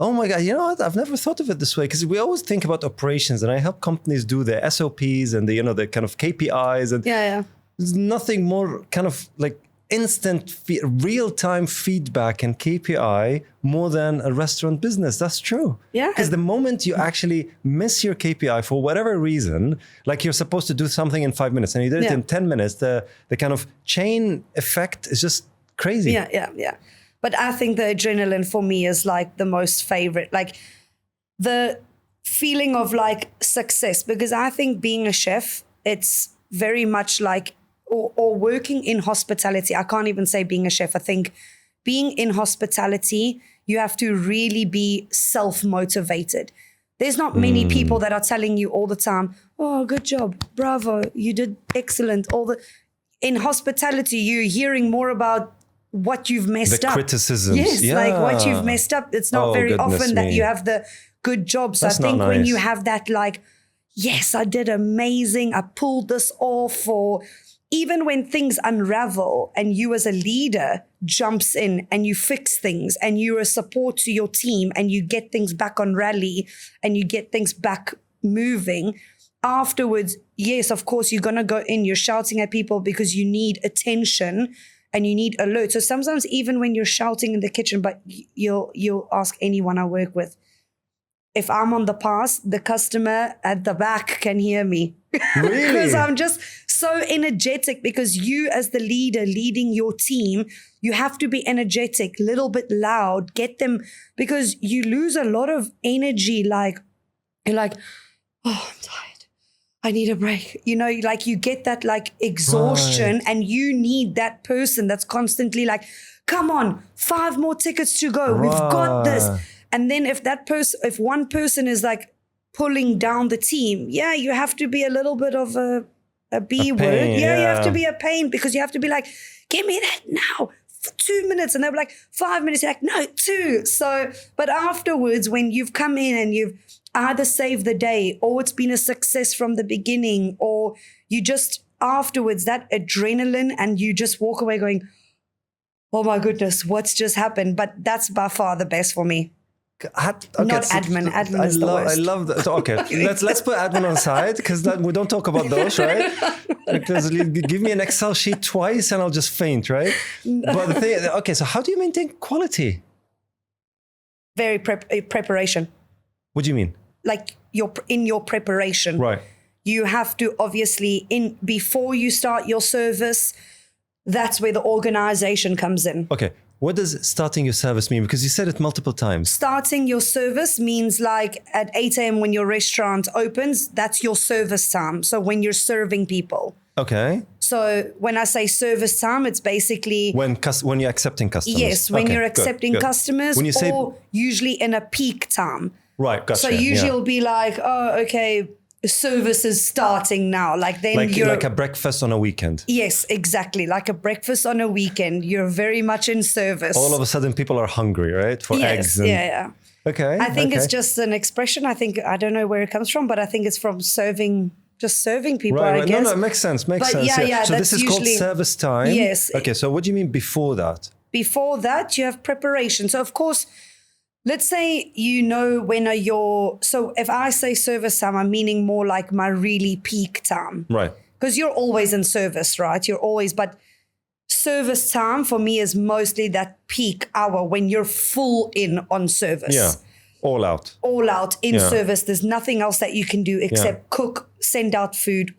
Oh my God. You know what? I've never thought of it this way, because we always think about operations, and I help companies do their SOPs and the kind of KPIs. And there's nothing more kind of like instant real-time feedback and KPI more than a restaurant business. That's true. Yeah. Because the moment you actually miss your KPI for whatever reason, like you're supposed to do something in 5 minutes and you did it in 10 minutes, the kind of chain effect is just crazy. Yeah. But I think the adrenaline for me is like the most favorite, like the feeling of like success, because I think being a chef, it's very much like, or working in hospitality. I can't even say being a chef. I think being in hospitality, you have to really be self-motivated. There's not many people that are telling you all the time, oh, good job, bravo, you did excellent. In hospitality, you're hearing more about what you've messed up. The criticisms. Yes, like what you've messed up. It's not very often that you have the good jobs. So I think when you have that, like, yes, I did amazing, I pulled this off, or even when things unravel and you as a leader jumps in and you fix things and you're a support to your team and you get things back on rally and you get things back moving, afterwards, yes, of course, you're going to go in, you're shouting at people because you need attention and you need alert. So sometimes even when you're shouting in the kitchen, but you'll ask anyone I work with, if I'm on the pass, the customer at the back can hear me. Really? Because I'm just so energetic, because you as the leader leading your team, you have to be energetic, little bit loud, get them, because you lose a lot of energy. Like, you're like, oh, I'm tired, I need a break. You know, like you get that like exhaustion, right. And you need that person that's constantly like, come on, 5 more tickets to go. Right. We've got this. And then if one person is like pulling down the team, you have to be a little bit of a B word. You have to be a pain, because you have to be like, give me that now for 2 minutes. And they'll be like, 5 minutes. You're like, no, 2. So, but afterwards, when you've come in and you've either saved the day, or it's been a success from the beginning, or you just afterwards, that adrenaline, and you just walk away going, oh my goodness, what's just happened? But that's by far the best for me. Not admin. Admin is the worst. I love that. Okay, let's put admin on side, because we don't talk about those, right? Because give me an Excel sheet twice and I'll just faint, right? But the thing, okay, so how do you maintain quality? Very preparation. What do you mean? Like in your preparation, right? You have to obviously before you start your service. That's where the organization comes in. Okay. What does starting your service mean? Because you said it multiple times. Starting your service means like at 8 a.m. when your restaurant opens, that's your service time. So when you're serving people. Okay. So when I say service time, it's basically... When you're accepting customers. Yes, when you're accepting customers, when you say, or usually in a peak time. Right, gotcha. So usually it'll be like, oh, okay, service is starting now. Like then you're like a breakfast on a weekend. Yes, exactly. Like a breakfast on a weekend. You're very much in service. All of a sudden people are hungry, right? For eggs. And... Yeah. Okay. I think it's just an expression. I don't know where it comes from, but I think it's from serving people, right. I guess. No, it makes sense. Makes sense. Yeah, so this is called service time. Yes. Okay, so what do you mean before that? Before that, you have preparation. So of course, let's say when are your, so if I say service time, I'm meaning more like my really peak time. Right. Because you're always in service, right? But service time for me is mostly that peak hour when you're full in on service. Yeah. All out in service. There's nothing else that you can do except cook, send out food,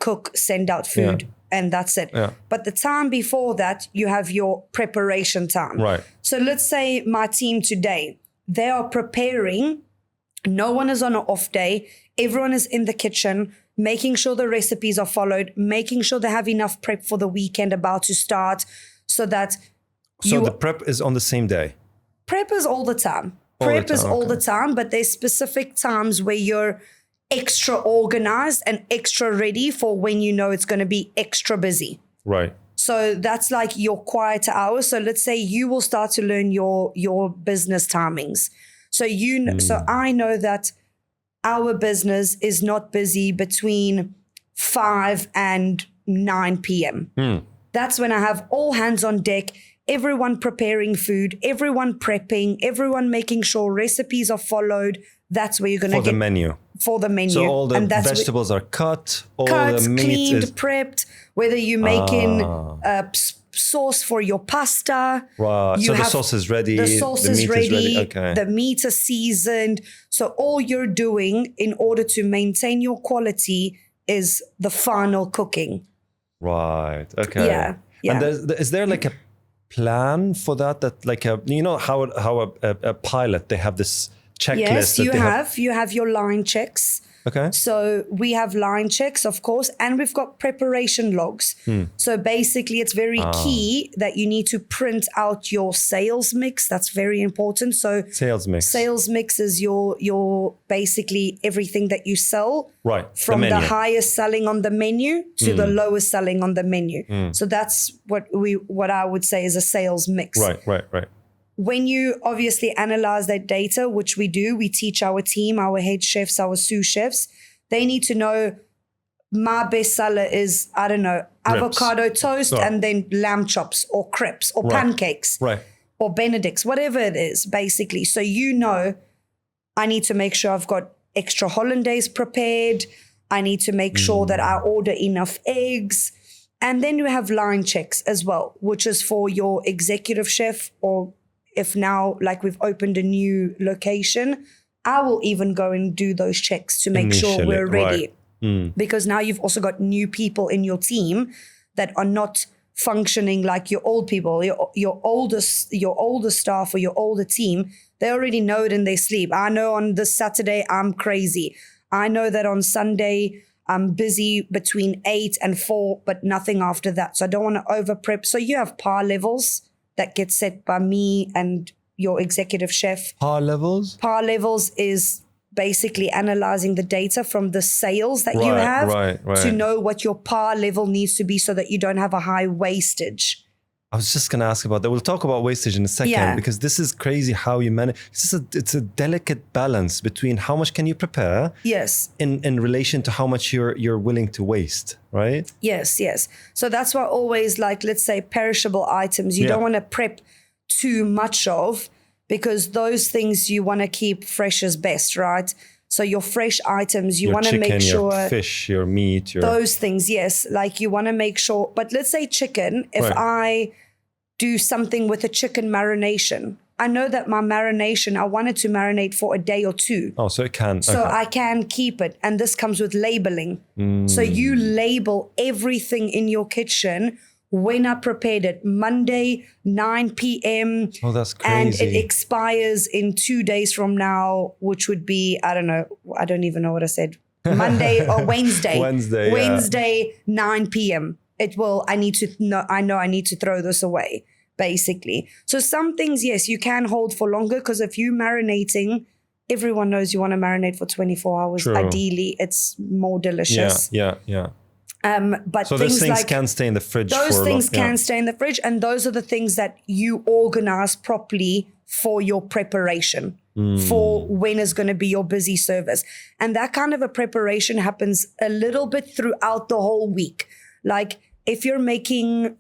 and that's it. Yeah. But the time before that, you have your preparation time. Right. So let's say my team today, they are preparing. No one is on an off day. Everyone is in the kitchen, making sure the recipes are followed, making sure they have enough prep for the weekend about to start so that the prep is on the same day? Prep is all the time. Prep is all the time, but there's specific times where you're extra organized and extra ready for when you know it's going to be extra busy. Right. So that's like your quieter hours. So let's say you will start to learn your business timings. So so I know that our business is not busy between 5 and 9 p.m. That's when I have all hands on deck, everyone preparing food, everyone prepping, everyone making sure recipes are followed. That's where you're going to get... For the menu. So all the vegetables are cut, all the meat cleaned, is... prepped, whether you're making sauce for your pasta. Right. So the sauce is ready. The sauce is ready. Okay. The meat is seasoned. So all you're doing in order to maintain your quality is the final cooking. Right. Okay. Yeah. And is there like a plan for that? That like how a pilot, they have this checklist. Yes, you have your line checks. Okay. So we have line checks, of course, and we've got preparation logs. So basically, it's very key that you need to print out your sales mix. That's very important. So sales mix is your basically everything that you sell. Right. From the highest selling on the menu to the lowest selling on the menu. So that's what I would say is a sales mix. Right. When you obviously analyze that data, which we do, we teach our team, our head chefs, our sous chefs, they need to know my best seller is, I don't know, avocado toast and then lamb chops or crepes or pancakes or Benedict's, whatever it is, basically. So I need to make sure I've got extra hollandaise prepared. I need to make sure that I order enough eggs. And then you have line checks as well, which is for your executive chef, or if now, like we've opened a new location, I will even go and do those checks to make sure we're ready. Because now you've also got new people in your team that are not functioning like your old people, your older staff or your older team. They already know it in their sleep. I know on this Saturday, I'm crazy. I know that on Sunday, I'm busy between 8 and 4, but nothing after that. So I don't want to over prep. So you have par levels that gets set by me and your executive chef. Par levels? Par levels is basically analyzing the data from the sales that you have to know what your par level needs to be so that you don't have a high wastage. I was just going to ask about that. We'll talk about wastage in a second because this is crazy how you manage. It's a delicate balance between how much can you prepare in relation to how much you're willing to waste, right? Yes. So that's why always, like, let's say perishable items, you don't want to prep too much of, because those things you want to keep fresh as best, right? So your fresh items, you want to make sure... Your fish, your meat, those things, yes. Like you want to make sure... But let's say chicken, if I do something with a chicken marination, I know that my marination, I want it to marinate for a day or two. Oh, so it can. So I can keep it. And this comes with labeling. So you label everything in your kitchen. When I prepared it, Monday, 9 p.m. Oh, that's crazy. And it expires in 2 days from now, which would be, I don't even know what I said. Monday or Wednesday. Wednesday, 9 p.m. I know I need to throw this away, basically. So some things, yes, you can hold for longer, because if you're marinating everyone knows you want to marinate for 24 hours. True. Ideally, it's more delicious. Yeah. But So things those things like can stay in the fridge. those for things a long, can stay in the fridge, and those are the things that you organize properly for your preparation for when is going to be your busy service. And that kind of a preparation happens a little bit throughout the whole week. Like if you're making,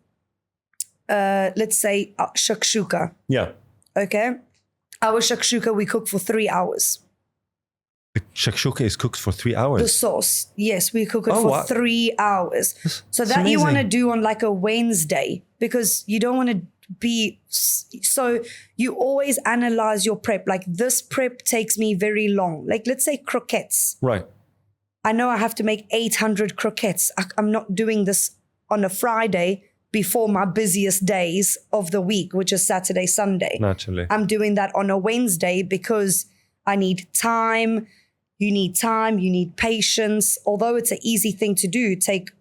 let's say, shakshuka. Yeah. Okay. Our shakshuka, we cook for 3 hours. The shakshuka is cooked for 3 hours. The sauce. Yes, we cook it Oh, for wow. 3 hours. So That's that you want to amazing. do on like a Wednesday, because you don't want to be, so you always analyze your prep. Like this prep takes me very long. Like let's say croquettes. Right. I know I have to make 800 croquettes. I'm not doing this on a Friday before my busiest days of the week, which is Saturday, Sunday. Naturally. I'm doing that on a Wednesday because I need time. You need patience. Although it's an easy thing to do, take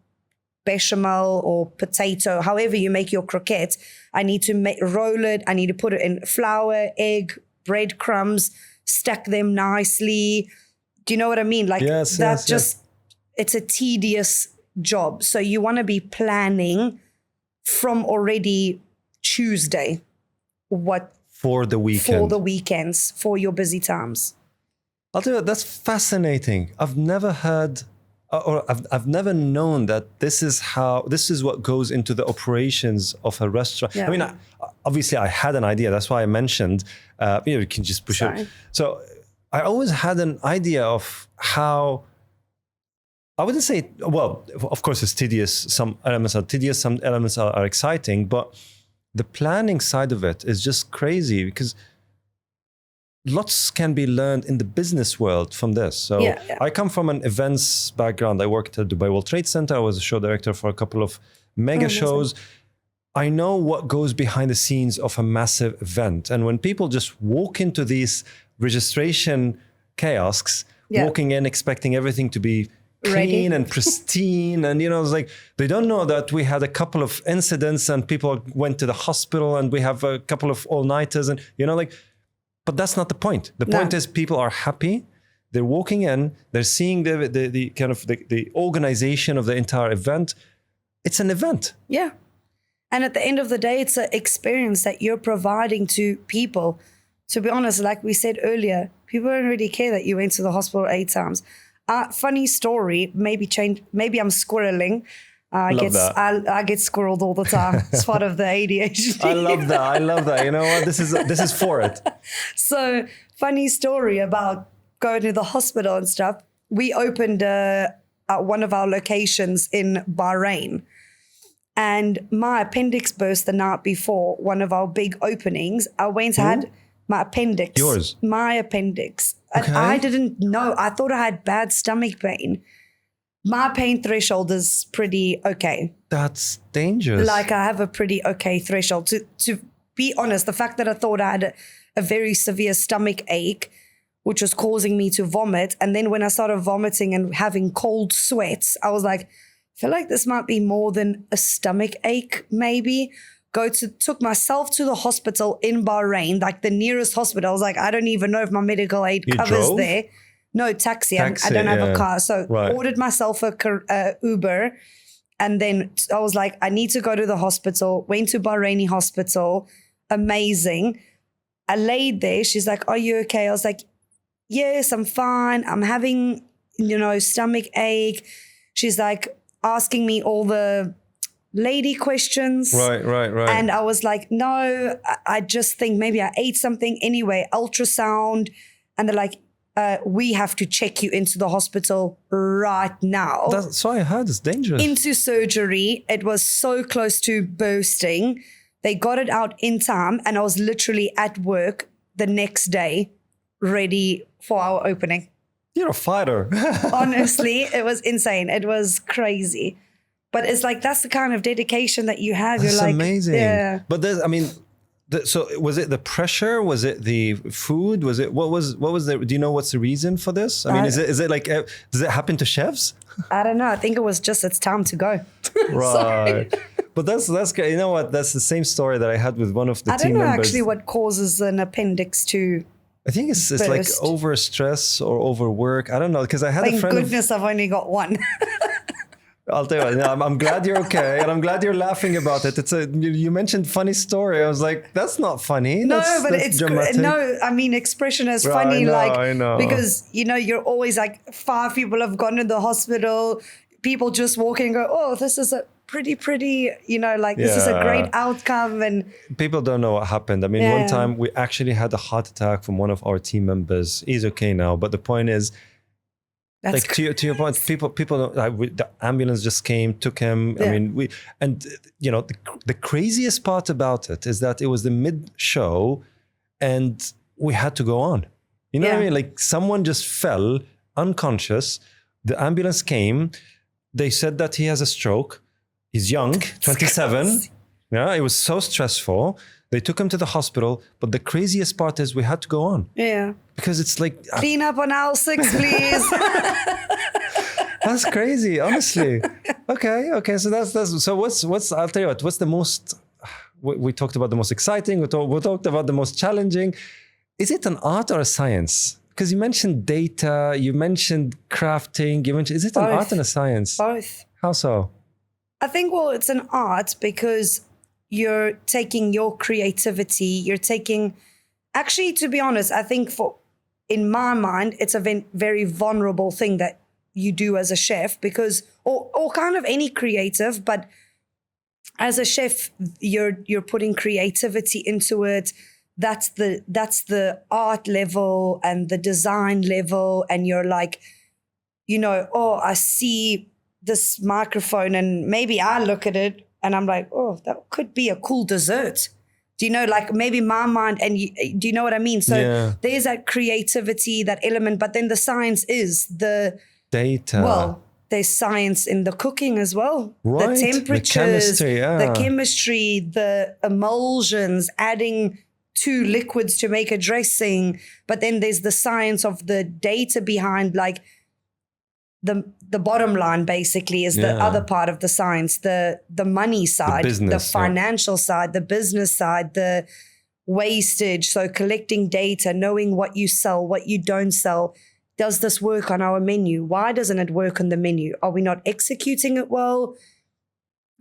bechamel or potato, however you make your croquette. I need to roll it. I need to put it in flour, egg, breadcrumbs, stack them nicely. Do you know what I mean? Like Yes, that yes. it's a tedious job. So you want to be planning from already Tuesday what For the weekend. for the weekends, for your busy times. I'll tell you, that's fascinating. I've never heard, or I've never known that this is what goes into the operations of a restaurant. Yeah. I mean, obviously I had an idea. That's why I mentioned, you can just push Sorry. it. So I always had an idea of how, I wouldn't say, well, of course it's tedious. Some elements are tedious, some elements are exciting, but the planning side of it is just crazy because lots can be learned in the business world from this. So Yeah. I come from an events background. I worked at Dubai World Trade Center. I was a show director for a couple of mega amazing. shows. I know what goes behind the scenes of a massive event. And when people just walk into these registration kiosks, Yeah. walking in, expecting everything to be clean Ready. and pristine. And, it's like, they don't know that we had a couple of incidents and people went to the hospital and we have a couple of all-nighters and, but that's not the point. The point No. is people are happy. They're walking in, they're seeing the kind of the organization of the entire event. It's an event. Yeah. And at the end of the day, it's an experience that you're providing to people. To be honest, like we said earlier, people don't really care that you went to the hospital 8 times. Funny story, maybe I'm squirreling. I get squirreled all the time. It's part of the ADHD. I love that. You know what? This is for it. So funny story about going to the hospital and stuff. We opened at one of our locations in Bahrain. And my appendix burst the night before one of our big openings. I went had my appendix. Yours? My appendix. And Okay. I didn't know. I thought I had bad stomach pain. My pain threshold is pretty okay. That's dangerous. Like I have a pretty okay threshold. To be honest, the fact that I thought I had a very severe stomach ache, which was causing me to vomit. And then when I started vomiting and having cold sweats, I was like, I feel like this might be more than a stomach ache, maybe. Took myself to the hospital in Bahrain, like the nearest hospital. I was like, I don't even know if my medical aid You covers drove? there. No, taxi. I Taxi, don't have yeah. a car. So Right. ordered myself a Uber. And then I was like, I need to go to the hospital. Went to Bahraini hospital. Amazing. I laid there. She's like, are you okay? I was like, yes, I'm fine. I'm having, stomach ache. She's like asking me all the lady questions. Right. And I was like, no, I just think maybe I ate something. Anyway, ultrasound. And they're like, we have to check you into the hospital right now. That's why I heard it's dangerous. Into surgery. It was so close to bursting. They got it out in time. And I was literally at work the next day, ready for our opening. You're a fighter. Honestly, it was insane. It was crazy. But it's like, that's the kind of dedication that you have. That's You're like, amazing. yeah. But so was it the pressure? Was it the food? Was it what was the? Do you know what's the reason for this? I mean, is it like does it happen to chefs? I don't know. I think it was just, it's time to go. Right. But that's great. You know what? That's the same story that I had with one of the I team don't know members. actually what causes an appendix to I think it's like over stress or overwork. I don't know, because I had a friend. Thank goodness I've only got one. I'll tell you what, I'm glad you're okay, and I'm glad you're laughing about it. You mentioned funny story. I was like, that's not funny. That's dramatic. No, I mean, expression is funny. I know. Because, you're always like 5 people have gone to the hospital. People just walking and go, oh, this is a pretty, this is a great outcome. And people don't know what happened. I mean, one time we actually had a heart attack from one of our team members. He's okay now. But the point is, that's to your point, people don't, the ambulance just came, took him. Yeah. I mean, the craziest part about it is that it was the mid-show and we had to go on. You know what I mean? Like someone just fell unconscious. The ambulance came. They said that he has a stroke. He's young, 27. Yeah, it was so stressful. They took him to the hospital, but the craziest part is we had to go on. Yeah. Because it's like... Clean up on aisle 6, please. That's crazy, honestly. Okay. So that's so what's I'll tell you what, what's the most... We talked about the most exciting, we talked about the most challenging. Is it an art or a science? Because you mentioned data, you mentioned crafting, is it an art and a science? Both. How so? I think, it's an art because you're taking your creativity, actually, to be honest, I think in my mind, it's a very vulnerable thing that you do as a chef because, or kind of any creative, but as a chef, you're putting creativity into it. That's the art level and the design level. And you're like, I see this microphone and maybe I look at it and I'm like, oh, that could be a cool dessert. Do you know, like maybe my mind, and do you know what I mean? So there's that creativity, that element, but then the science is the data. Well, there's science in the cooking as well. Right. The temperatures, the chemistry, the emulsions, adding 2 liquids to make a dressing. But then there's the science of the data behind, like, the bottom line basically is the other part of the science, the money side, the financial side, the business side, the wastage. So collecting data, knowing what you sell, what you don't sell. Does this work on our menu? Why doesn't it work on the menu? Are we not executing it well?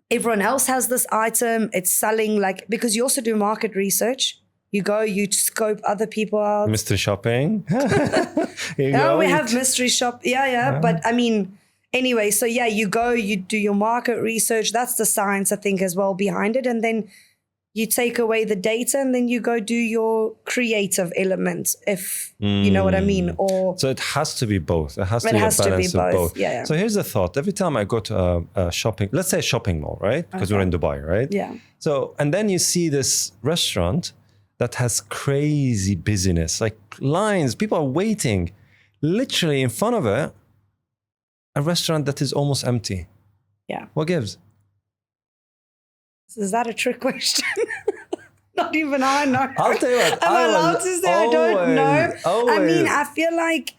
Everyone else has this item. It's selling, because you also do market research. You go, you scope other people out. Mystery shopping. We have mystery shop. Yeah. But I mean, anyway, so you go, you do your market research. That's the science, I think, as well behind it. And then you take away the data and then you go do your creative element, if you know what I mean. So it has to be both. It has to be a balance of both. Yeah. So here's the thought. Every time I go to a shopping, let's say a shopping mall, right? Because we're in Dubai, right? Yeah. So, and then you see this restaurant that has crazy busyness, like lines, people are waiting literally in front of it, a restaurant that is almost empty. Yeah. What gives? Is that a trick question? Not even I know. I'll tell you what. Am I allowed to say I don't know? Always. I mean, I feel like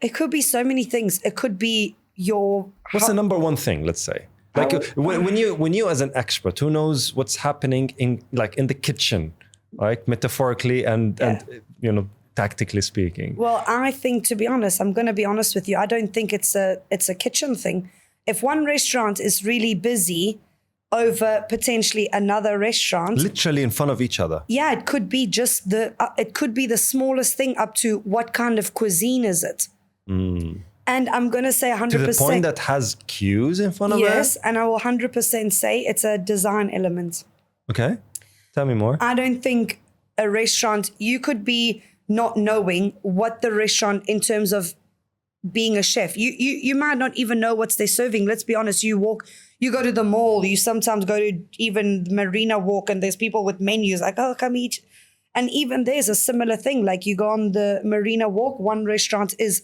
it could be so many things. It could be your... What's the number one thing, let's say? Like when you as an expert who knows what's happening in the kitchen, right? Metaphorically and tactically speaking. Well, I think, to be honest, I'm going to be honest with you. I don't think it's a kitchen thing. If one restaurant is really busy over potentially another restaurant, literally in front of each other. Yeah, it could be just it could be the smallest thing up to what kind of cuisine is it? And I'm going to say 100%. To the point that has queues in front of it? Yes, and I will 100% say it's a design element. Okay. Tell me more. I don't think a restaurant, you could be not knowing what the restaurant, in terms of being a chef, you might not even know what they're serving. Let's be honest, you go to the mall, you sometimes go to even Marina Walk and there's people with menus like, oh, come eat. And even there's a similar thing. Like you go on the Marina Walk, one restaurant is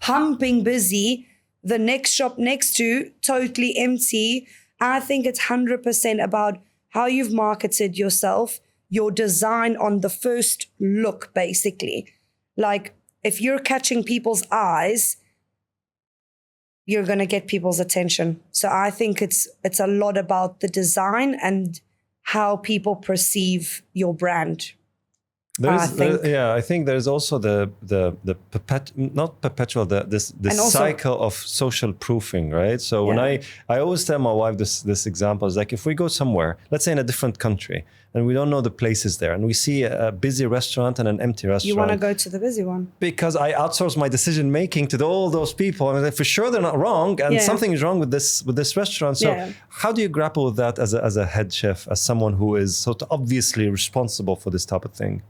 pumping busy, the next shop next to totally empty. I think it's 100% about how you've marketed yourself, your design on the first look, basically. Like if you're catching people's eyes, you're going to get people's attention. So I think it's a lot about the design and how people perceive your brand. I think there's also the not perpetual this cycle of social proofing, right? So when I always tell my wife this example is like, if we go somewhere, let's say in a different country, and we don't know the places there, and we see a busy restaurant and an empty restaurant. You want to go to the busy one because I outsource my decision making to all those people, and for sure they're not wrong, and something is wrong with this restaurant. So how do you grapple with that as a head chef, as someone who is sort of obviously responsible for this type of thing?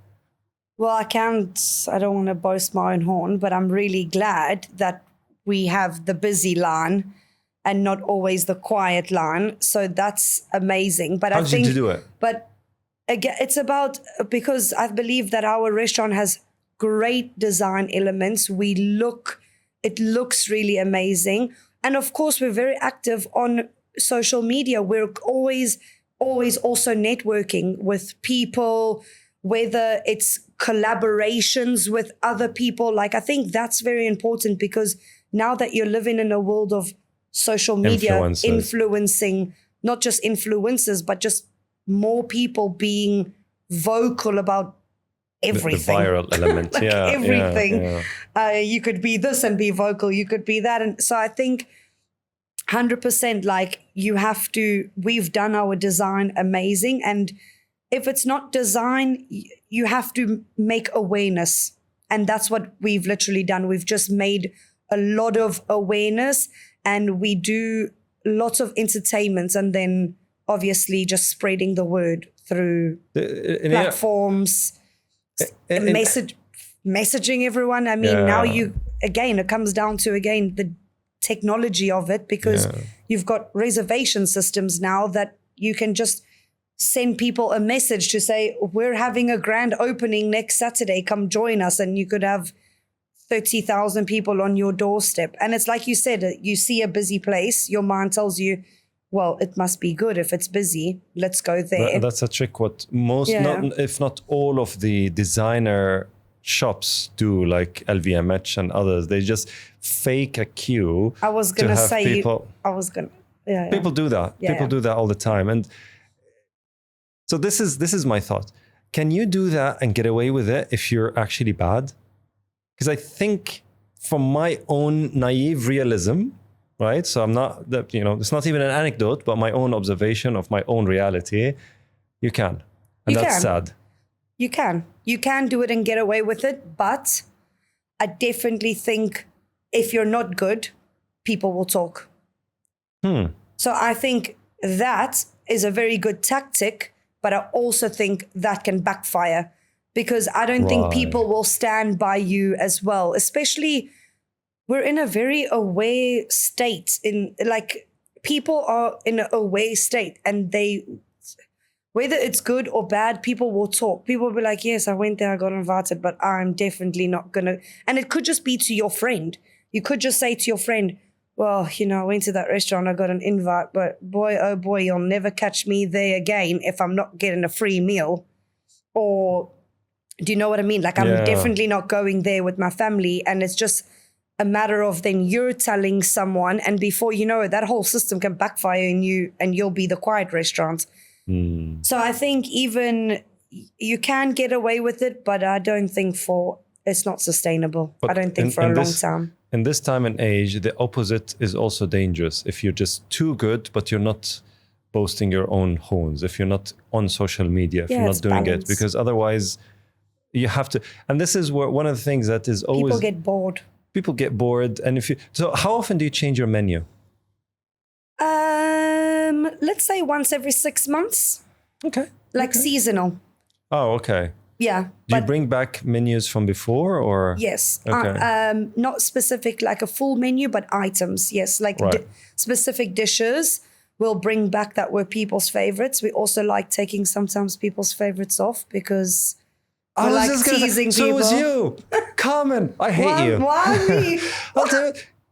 Well, I don't want to boast my own horn, but I'm really glad that we have the busy line and not always the quiet line. So that's amazing. But How did you do it? But again, it's about, because I believe that our restaurant has great design elements. It looks really amazing. And of course, we're very active on social media. We're always also networking with people, whether it's collaborations with other people. Like, I think that's very important, because now that you're living in a world of social media, influencing, not just influencers, but just more people being vocal about everything. The viral element. Like everything. You could be this and be vocal. You could be that. And so I think 100%, like, we've done our design amazing. And if it's not design, you have to make awareness. And that's what we've literally done. We've just made a lot of awareness, and we do lots of entertainment, and then obviously just spreading the word through platforms, messaging everyone. I mean, now it comes down to, the technology of it, because you've got reservation systems now that you can just send people a message to say, we're having a grand opening next Saturday, come join us. And you could have 30,000 people on your doorstep. And it's like you said, you see a busy place, your mind tells you, well, it must be good if it's busy. Let's go there. That's a trick. What most, if not all of the designer shops do, like LVMH and others, they just fake a queue. I was going to say, people do that. People do that all the time. And so this is my thought. Can you do that and get away with it if you're actually bad? Because I think, from my own naive realism, right? So I'm not, it's not even an anecdote, but my own observation of my own reality. You can. And that's sad. You can do it and get away with it. But I definitely think if you're not good, people will talk. So I think that is a very good tactic. But I also think that can backfire, because I don't think people will stand by you as well. Especially, we're in a very away state. People are in an away state, and whether it's good or bad, people will talk. People will be like, yes, I went there, I got invited, but I'm definitely not going to. And it could just be to your friend. You could just say to your friend, well, I went to that restaurant, I got an invite, but boy, oh boy, you'll never catch me there again if I'm not getting a free meal. Or, do you know what I mean? Like, I'm definitely not going there with my family. And it's just a matter of then you're telling someone, and before you know it, that whole system can backfire on you, and you'll be the quiet restaurant. So I think even you can get away with it, but I don't think it's not sustainable. But I don't think for a long time. In this time and age, the opposite is also dangerous. If you're just too good, but you're not boasting your own horns, if you're not on social media, if you're not doing it, because otherwise you have to. And this is where one of the things that is always... People get bored. And so how often do you change your menu? Let's say once every 6 months. Okay. Seasonal. Oh, okay. Yeah. Do you bring back menus from before, or? Yes. Okay. Not specific like a full menu, but items. Yes. Specific dishes we'll bring back that were people's favorites. We also like taking sometimes people's favorites off, because we like teasing people. So was you. Carmen, I hate you. Why me?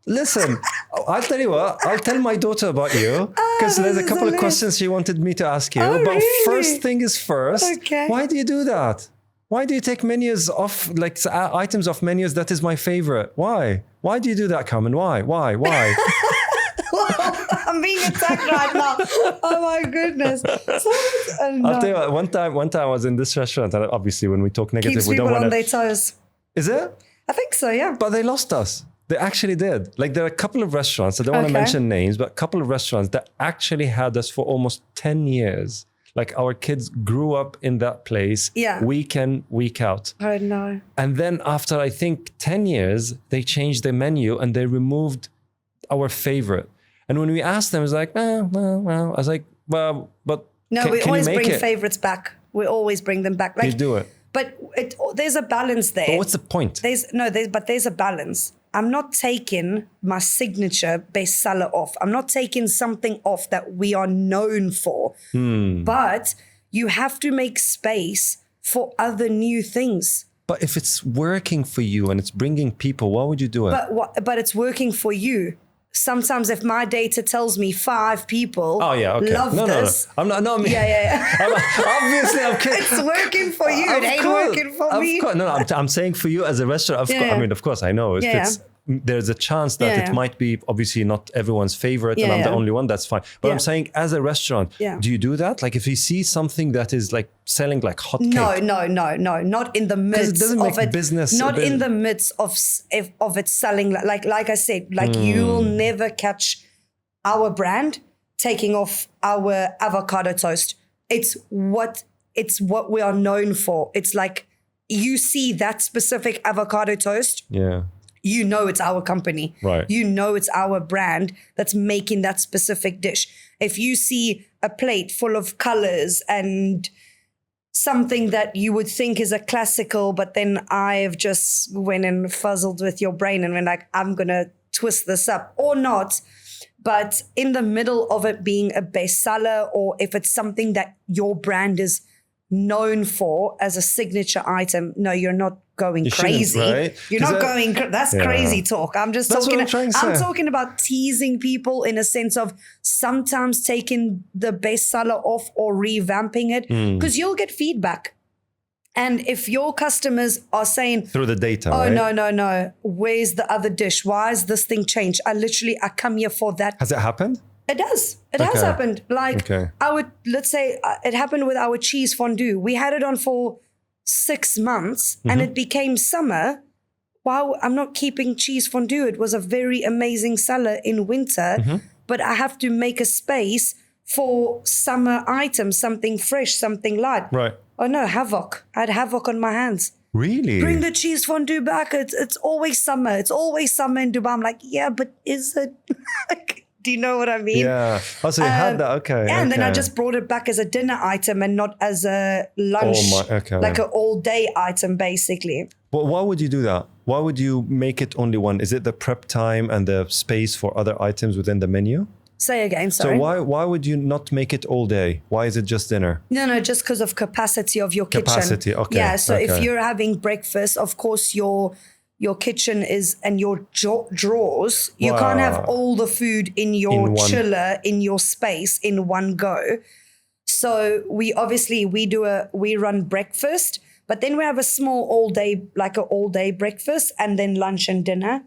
Listen, I'll tell you what, I'll tell my daughter about you, because there's a couple of questions she wanted me to ask you. But really? First thing is first, why do you do that? Why do you take menus off, like items off menus? That is my favorite. Why? Why do you do that, Carmen? Why? Well, I'm being attacked. exact right now. Oh my goodness. I'll tell you what, one time I was in this restaurant, and obviously when we talk negative, Keeps we don't people want on to. their toes. Is it? I think so, yeah. But they lost us. They actually did. Like there are a couple of restaurants, I don't want to mention names, but a couple of restaurants that actually had us for almost 10 years. Like our kids grew up in that place week in, week out. Oh no. And then after I think 10 years, they changed the menu and they removed our favorite. And when we asked them, it's like, well. I was like, well, but no, we always bring favorites back. We always bring them back. Like, you do it. But there's a balance there. But what's the point? There's a balance. I'm not taking my signature bestseller off. I'm not taking something off that we are known for. But you have to make space for other new things. But if it's working for you and it's bringing people, why would you do it? But it's working for you. Sometimes if my data tells me 5 people love this. I'm not me. Yeah. Obviously, I'm kidding. It's working for you. It ain't working for me. Of course. No, I'm saying for you as a restaurant. I mean, of course, I know. There's a chance that it might be obviously not everyone's favorite and I'm the only one, that's fine. But I'm saying as a restaurant, do you do that? Like if you see something that is like selling like hotcakes? No. Not in the midst of it. Business. Not in the midst of it selling. Like I said, like you'll never catch our brand taking off our avocado toast. It's what we are known for. It's like you see that specific avocado toast. Yeah. You know it's our company. Right. You know it's our brand that's making that specific dish. If you see a plate full of colors and something that you would think is a classical, but then I've just went and fuzzled with your brain and went like, I'm going to twist this up or not. But in the middle of it being a bestseller, or if it's something that your brand is known for as a signature item, no, you're not going crazy. Right? You're not going. That's crazy talk. I'm just talking. I'm talking about teasing people in a sense of sometimes taking the bestseller off or revamping it because you'll get feedback. And if your customers are saying through the data, oh no, where's the other dish? Why is this thing changed? I come here for that. Has it happened? It does. It has happened. Like let's say it happened with our cheese fondue. We had it on for 6 months and it became summer. Wow, I'm not keeping cheese fondue. It was a very amazing seller in winter, but I have to make a space for summer items, something fresh, something light. Right. Oh no, havoc. I had havoc on my hands. Really? Bring the cheese fondue back. It's always summer. It's always summer in Dubai. I'm like, yeah, but is it? Do you know what I mean? Yeah. Oh, so you had that. Okay. Yeah, and then I just brought it back as a dinner item and not as a lunch, like an all-day item, basically. But why would you do that? Why would you make it only one? Is it the prep time and the space for other items within the menu? Say again, sorry. So why would you not make it all day? Why is it just dinner? No, just because of capacity of your kitchen. Capacity, okay. Yeah, so if you're having breakfast, of course your kitchen is and your drawers, you can't have all the food in your chiller, in your space in one go. So we run breakfast, but then we have a small all day breakfast and then lunch and dinner.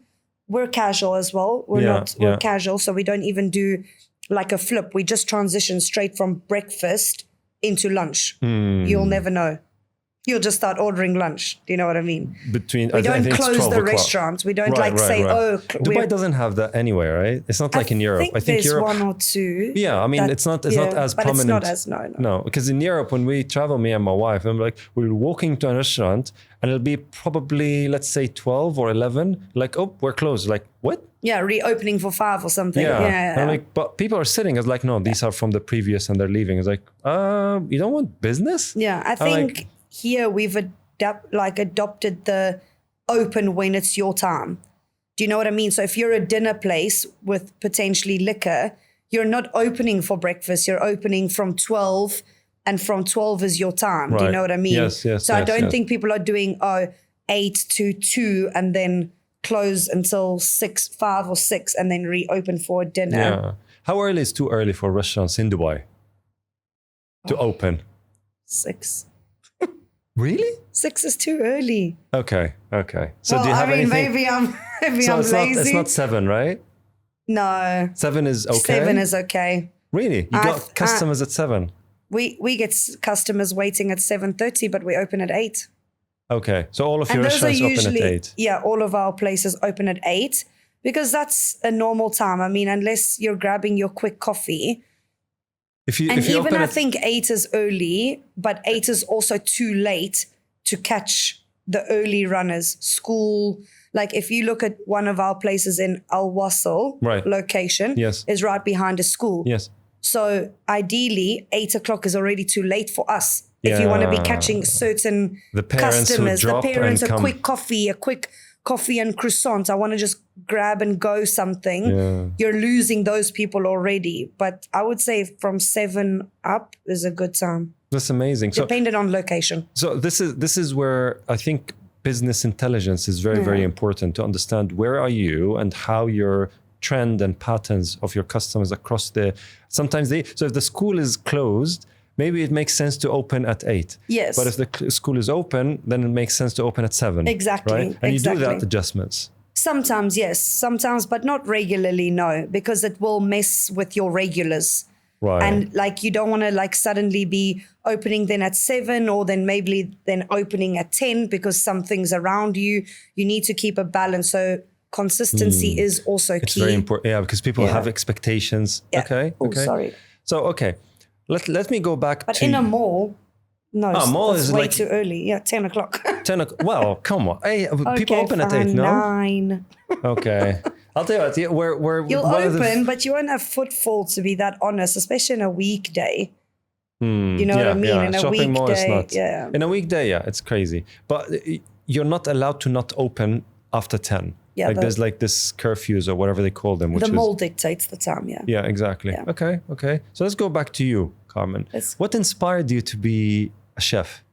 We're casual as well. We're casual. So we don't even do like a flip. We just transition straight from breakfast into lunch. You'll never know. You'll just start ordering lunch. Do you know what I mean? We don't close the restaurant. We don't say, oh. Dubai doesn't have that anywhere, right? It's not like in Europe. I think there's Europe, one or two. Yeah, I mean, it's not as but prominent. It's not as, no. No, because in Europe, when we travel, me and my wife, I'm like, we're walking to a restaurant and it'll be probably, let's say 12 or 11. Like, oh, we're closed. Like, what? Yeah, reopening for 5 or something. Yeah. I'm like, but people are sitting. It's like, no, these are from the previous and they're leaving. It's like, you don't want business? Yeah, I think here we've adopted the open when it's your time. Do you know what I mean? So if you're a dinner place with potentially liquor, you're not opening for breakfast. You're opening from 12 and from 12 is your time. Right. Do you know what I mean? Yes. So I don't think people are doing 8 to 2 and then close until 5 or 6 and then reopen for dinner. Yeah. How early is too early for restaurants in Dubai to open? 6. Really? 6 is too early. Okay. So do you have anything? Maybe I'm lazy. It's not 7, right? No. 7 is okay? 7 is okay. Really? You got customers at 7? We get customers waiting at 7:30, but we open at 8. Okay. So all of your And those are restaurants open at 8? Yeah, all of our places open at 8 because that's a normal time. I mean, unless you're grabbing your quick coffee. If you even I think 8 is early, but 8 is also too late to catch the early runners. School, like if you look at one of our places in Al Wasl location, is right behind a school. Yes. So ideally, 8 o'clock is already too late for us. If you want to be catching certain customers, the parents, a quick coffee and croissant. I want to just grab and go something. Yeah. You're losing those people already. But I would say from 7 up is a good time. That's amazing. Depending on location. So this is where I think business intelligence is very, very important to understand where are you and how your trend and patterns of your customers across sometimes so if the school is closed, maybe it makes sense to open at 8. Yes. But if the school is open, then it makes sense to open at 7. Exactly. Right? And you do that adjustments. Sometimes, yes. Sometimes, but not regularly, no. Because it will mess with your regulars. Right. And like you don't want to like suddenly be opening then at 7 or then maybe then opening at 10 because something's around you. You need to keep a balance. So consistency is also key. It's very important. Yeah, because people have expectations. Yeah. Okay. Oh, sorry. So, okay. Let me go back But in a mall, no, mall is way like, too early. Yeah, 10 o'clock. 10 o'clock. Well, come on. Hey, people open at 8, no? 9. Okay. I'll tell you what. You'll open, but you won't have footfall, to be that honest, especially in a weekday. You know what I mean? Yeah. In a Shopping mall is not. Yeah. In a weekday, it's crazy. But you're not allowed to not open after 10. Yeah, there's like this curfews or whatever they call them. The mall dictates the time, yeah. Yeah, exactly. Yeah. Okay. So let's go back to you, Carmen. What inspired you to be a chef?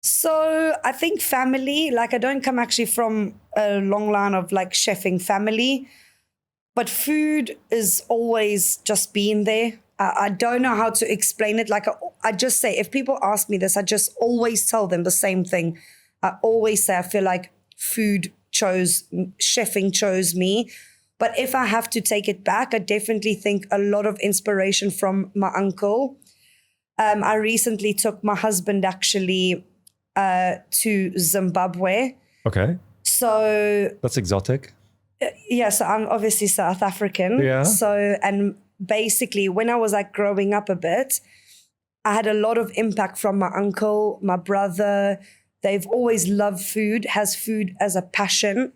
So I think family, like I don't come actually from a long line of like chefing family, but food is always just been there. I don't know how to explain it. Like I just say, if people ask me this, I just always tell them the same thing. I always say, I feel like chefing chose me. But if I have to take it back, I definitely think a lot of inspiration from my uncle. I recently took my husband actually to Zimbabwe. Okay. So that's exotic. Yeah, so I'm obviously South African. Yeah. So, and basically when I was like growing up a bit, I had a lot of impact from my uncle, my brother. They've always loved food, has food as a passion.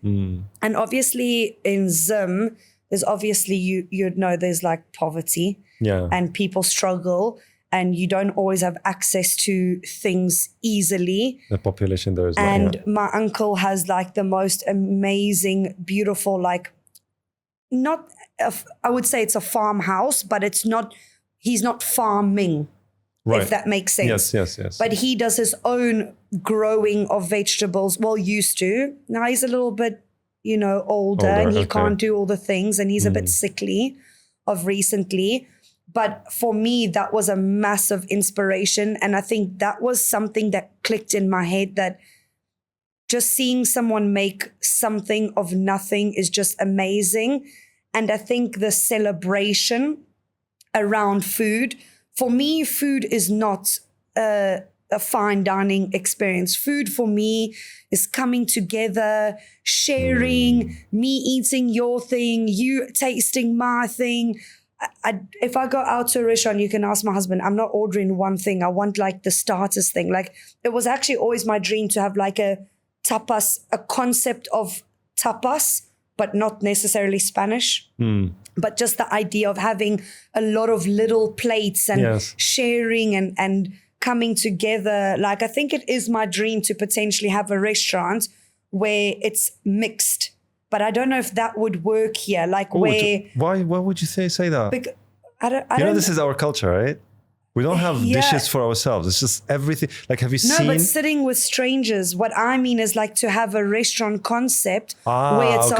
And obviously in Zim, there's obviously, you'd know there's like poverty and people struggle and you don't always have access to things easily. The population there is and my uncle has like the most amazing, beautiful, like I would say it's a farmhouse, but he's not farming. Right. If that makes sense. Yes. But he does his own growing of vegetables. Well, used to. Now he's a little bit, older and he can't do all the things and he's a bit sickly of recently. But for me, that was a massive inspiration. And I think that was something that clicked in my head, that just seeing someone make something of nothing is just amazing. And I think the celebration around food, for me, food is not a fine dining experience. Food for me is coming together, sharing, me eating your thing, you tasting my thing. If I go out to a restaurant, you can ask my husband, I'm not ordering one thing. I want like the starters thing. Like it was actually always my dream to have like a tapas, a concept of tapas, but not necessarily Spanish. But just the idea of having a lot of little plates and sharing and coming together. Like, I think it is my dream to potentially have a restaurant where it's mixed. But I don't know if that would work here. Like why would you say that? I don't, this is our culture, right? We don't have dishes for ourselves. It's just everything. Like, have you seen? No, but sitting with strangers. What I mean is like to have a restaurant concept where it's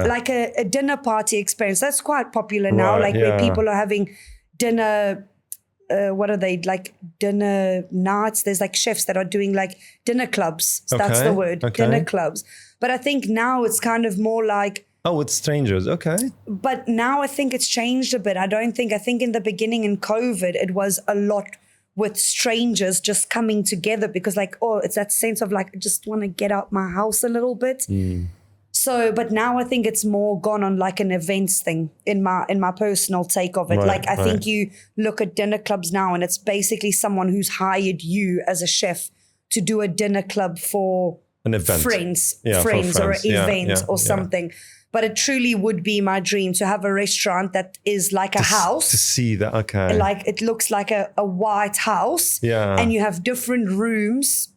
like a dinner party experience. That's quite popular now. Like where people are having dinner. What are they, like dinner nights? There's like chefs that are doing like dinner clubs. That's the word, dinner clubs. But I think now it's kind of more like Oh, with strangers. Okay. But now I think it's changed a bit. I think in the beginning in COVID, it was a lot with strangers just coming together because like, oh, it's that sense of like, I just want to get out my house a little bit. So, but now I think it's more gone on like an events thing in my personal take of it. Right, like I think you look at dinner clubs now and it's basically someone who's hired you as a chef to do a dinner club for an event. friends For or an event or something. But it truly would be my dream to have a restaurant that is like a house. To see that, okay. Like it looks like a white house. Yeah. And you have different rooms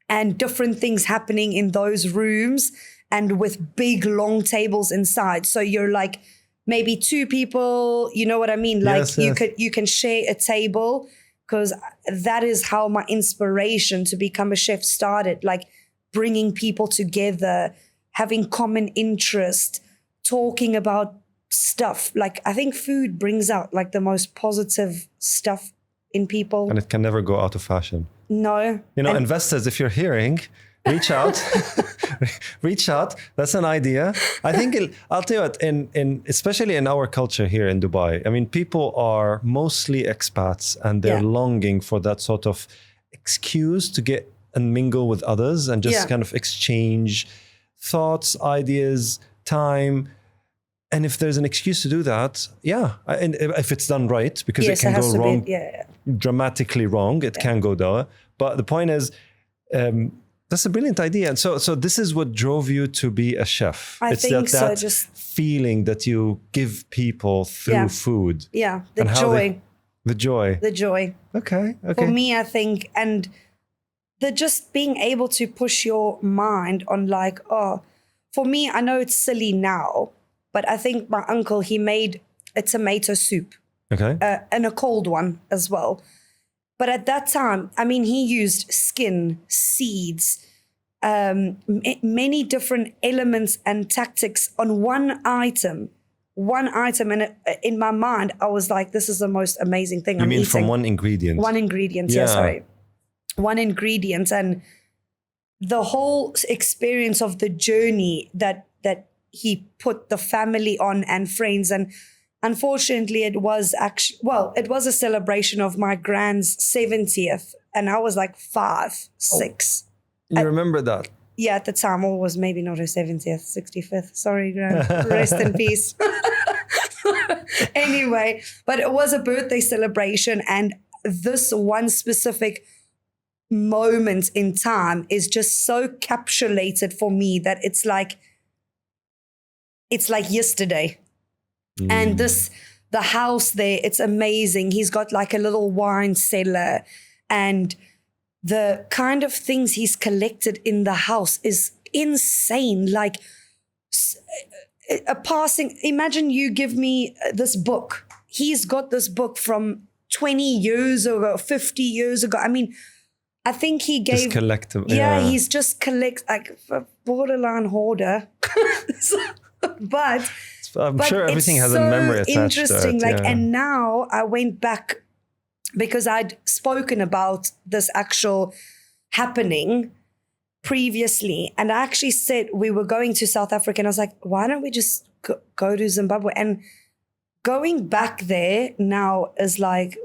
and different things happening in those rooms and with big long tables inside. So you're like maybe two people, you know what I mean? Like you can share a table, because that is how my inspiration to become a chef started. Like bringing people together, having common interest, talking about stuff. Like I think food brings out like the most positive stuff in people. And it can never go out of fashion. No. You know, investors, if you're hearing, reach out. Reach out. That's an idea. I think I'll tell you what, in especially in our culture here in Dubai, I mean, people are mostly expats and they're longing for that sort of excuse to get and mingle with others and just kind of exchange thoughts, ideas, time. And if there's an excuse to do that, and if it's done right, because it can go wrong, dramatically wrong, it can go there. But the point is, that's a brilliant idea. And so this is what drove you to be a chef. I think so. Just feeling that you give people through food. Yeah, the joy. The joy. Okay. For me, I think, and the just being able to push your mind on like, for me, I know it's silly now, but I think my uncle, he made a tomato soup. Okay. And a cold one as well. But at that time, I mean, he used skin, seeds, many different elements and tactics on one item. And in my mind, I was like, this is the most amazing thing I'm eating. From one ingredient? One ingredient, sorry. One ingredient. And the whole experience of the journey that he put the family on and friends. And unfortunately, it was a celebration of my grand's 70th. And I was like 5, 6. You remember that? Yeah, at the time, it was maybe not her 70th, 65th. Sorry, Gran. Rest in peace. Anyway, but it was a birthday celebration. And this one specific moment in time is just so encapsulated for me that it's like yesterday. And the house there, it's amazing. He's got like a little wine cellar, and the kind of things he's collected in the house is insane. Like imagine you give me this book. He's got this book from 20 years ago, 50 years ago. I mean, I think he gave... Just collective. Yeah, he's just like a borderline hoarder. But I'm sure everything has a memory attached interesting, to it. And now I went back because I'd spoken about this actual happening previously, and I actually said we were going to South Africa, and I was like, why don't we just go to Zimbabwe? And going back there now is like,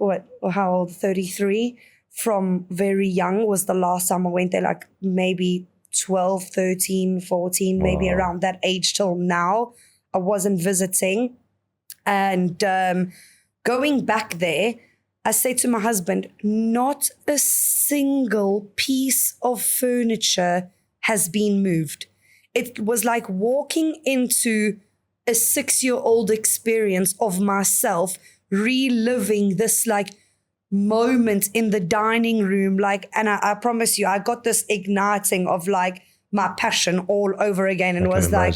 how old? 33. From very young was the last time I went there, like maybe 12, 13, 14, maybe around that age till now. I wasn't visiting. And going back there, I said to my husband, not a single piece of furniture has been moved. It was like walking into a 6-year-old experience of myself, reliving this like moment in the dining room. Like, and I promise you, I got this igniting of like my passion all over again. And it was like,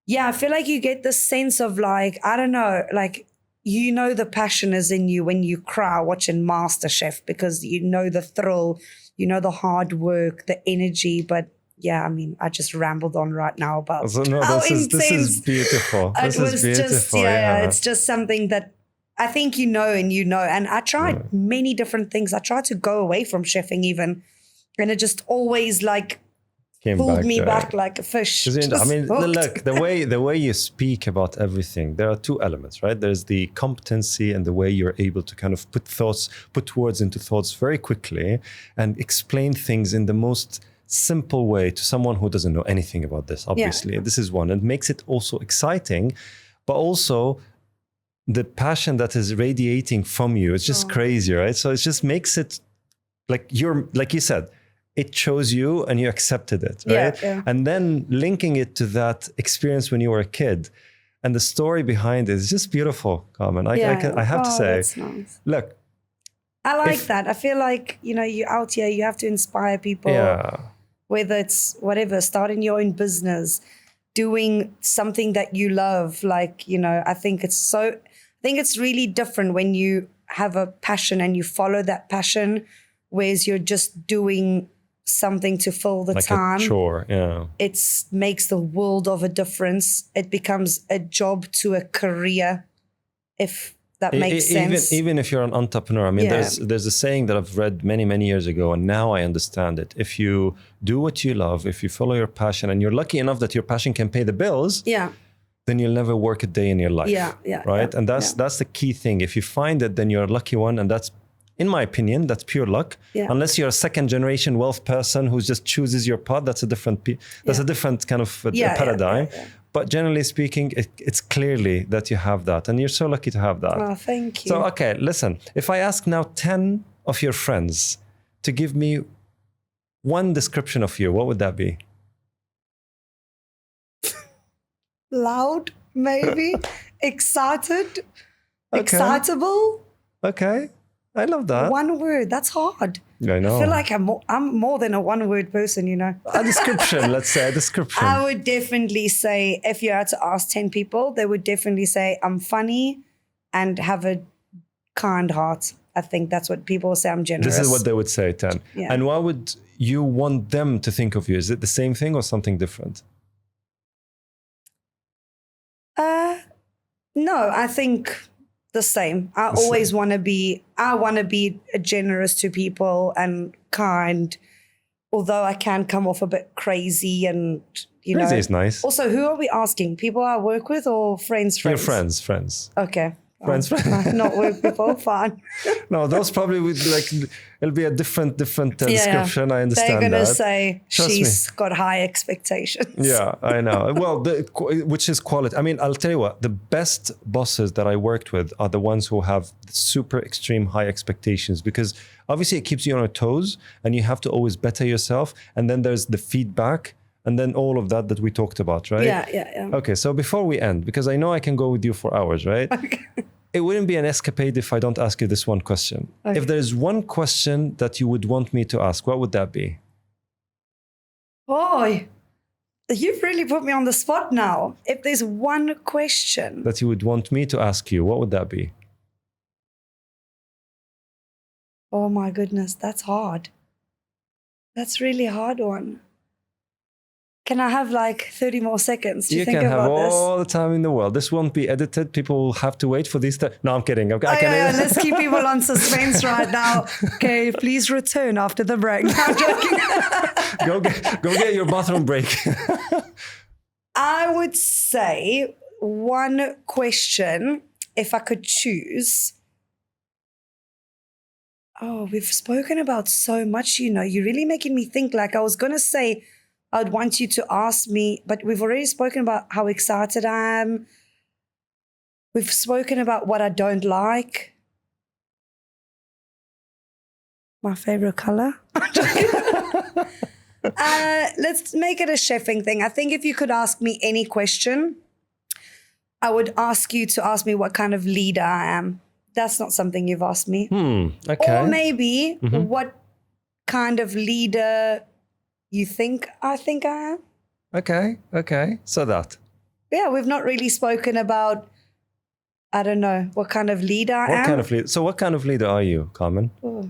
I feel like you get this sense of like, I don't know, like, you know, the passion is in you when you cry watching MasterChef, because you know the thrill, you know, the hard work, the energy. But yeah, I mean, I just rambled on right now about how intense. This is beautiful. It's just something that I think you know. And I tried many different things. I tried to go away from chefing even. And it just always like pulled me back like a fish. I mean, look, the way you speak about everything, there are two elements, right? There's the competency and the way you're able to kind of put words into thoughts very quickly and explain things in the most simple way to someone who doesn't know anything about this, obviously. Yeah. This is one. It makes it also exciting, but also the passion that is radiating from you, it's just crazy, right? So it just makes it like you said, it chose you and you accepted it, right? Yeah. And then linking it to that experience when you were a kid and the story behind it is just beautiful, Carmen. I have to say, that's nice. Look, I like that. I feel like, you're out here, you have to inspire people. Yeah. Whether it's whatever, starting your own business, doing something that you love. Like, I think it's really different when you have a passion and you follow that passion, whereas you're just doing something to fill the time. Like a chore, yeah. It makes the world of a difference. It becomes a job to a career, if that makes sense. Even if you're an entrepreneur, I mean, there's a saying that I've read many, many years ago, and now I understand it. If you do what you love, if you follow your passion, and you're lucky enough that your passion can pay the bills, then you'll never work a day in your life. Right? And that's the key thing. If you find it, then you're a lucky one, and that's, in my opinion, that's pure luck. Yeah. Unless you're a second generation wealth person who just chooses your path, that's a different kind of paradigm. Yeah. But generally speaking, it's clearly that you have that, and you're so lucky to have that. Oh, thank you. So, okay, listen, if I ask now 10 of your friends to give me one description of you, what would that be? Loud, maybe. Excited. Okay. Excitable. Okay. I love that. One word. That's hard. I know. I feel like I'm more than a one-word person, A description, let's say a description. I would definitely say, if you had to ask 10 people, they would definitely say I'm funny and have a kind heart. I think that's what people say. I'm generous. This is what they would say, 10. Yeah. And what would you want them to think of you? Is it the same thing or something different? No, I think the same. I want to be generous to people and kind, although I can come off a bit crazy and, Crazy is nice. Also, who are we asking? People I work with or friends? Your friends. Okay. Friends. Not work people, fine. No, those probably would it'll be a different description. I understand that. They're going to say she's got high expectations. Yeah, I know. Well, which is quality. I mean, I'll tell you what, the best bosses that I worked with are the ones who have super extreme high expectations, because obviously it keeps you on your toes and you have to always better yourself. And then there's the feedback. And then all of that we talked about, right? Yeah. Okay, so before we end, because I know I can go with you for hours, right? Okay. It wouldn't be an escapade if I don't ask you this one question. Okay. If there's one question that you would want me to ask, what would that be? Boy, you've really put me on the spot now. If there's one question that you would want me to ask you, what would that be? Oh my goodness, that's hard. That's really a hard one. Can I have 30 more seconds to think about this? You can have all the time in the world. This won't be edited. People will have to wait for these. No, I'm kidding. Let's keep people on suspense right now. Okay, please return after the break. No, I'm joking. Go get your bathroom break. I would say one question, if I could choose. Oh, we've spoken about so much, You're really making me think. I was going to say, I'd want you to ask me, but we've already spoken about how excited I am. We've spoken about what I don't like. My favorite color. Let's make it a chefing thing. I think if you could ask me any question, I would ask you to ask me what kind of leader I am. That's not something you've asked me. Okay. Or maybe what kind of leader you think I am. Okay. So that. Yeah, we've not really spoken about, I don't know, what kind of leader I am. So what kind of leader are you, Carmen? Oh.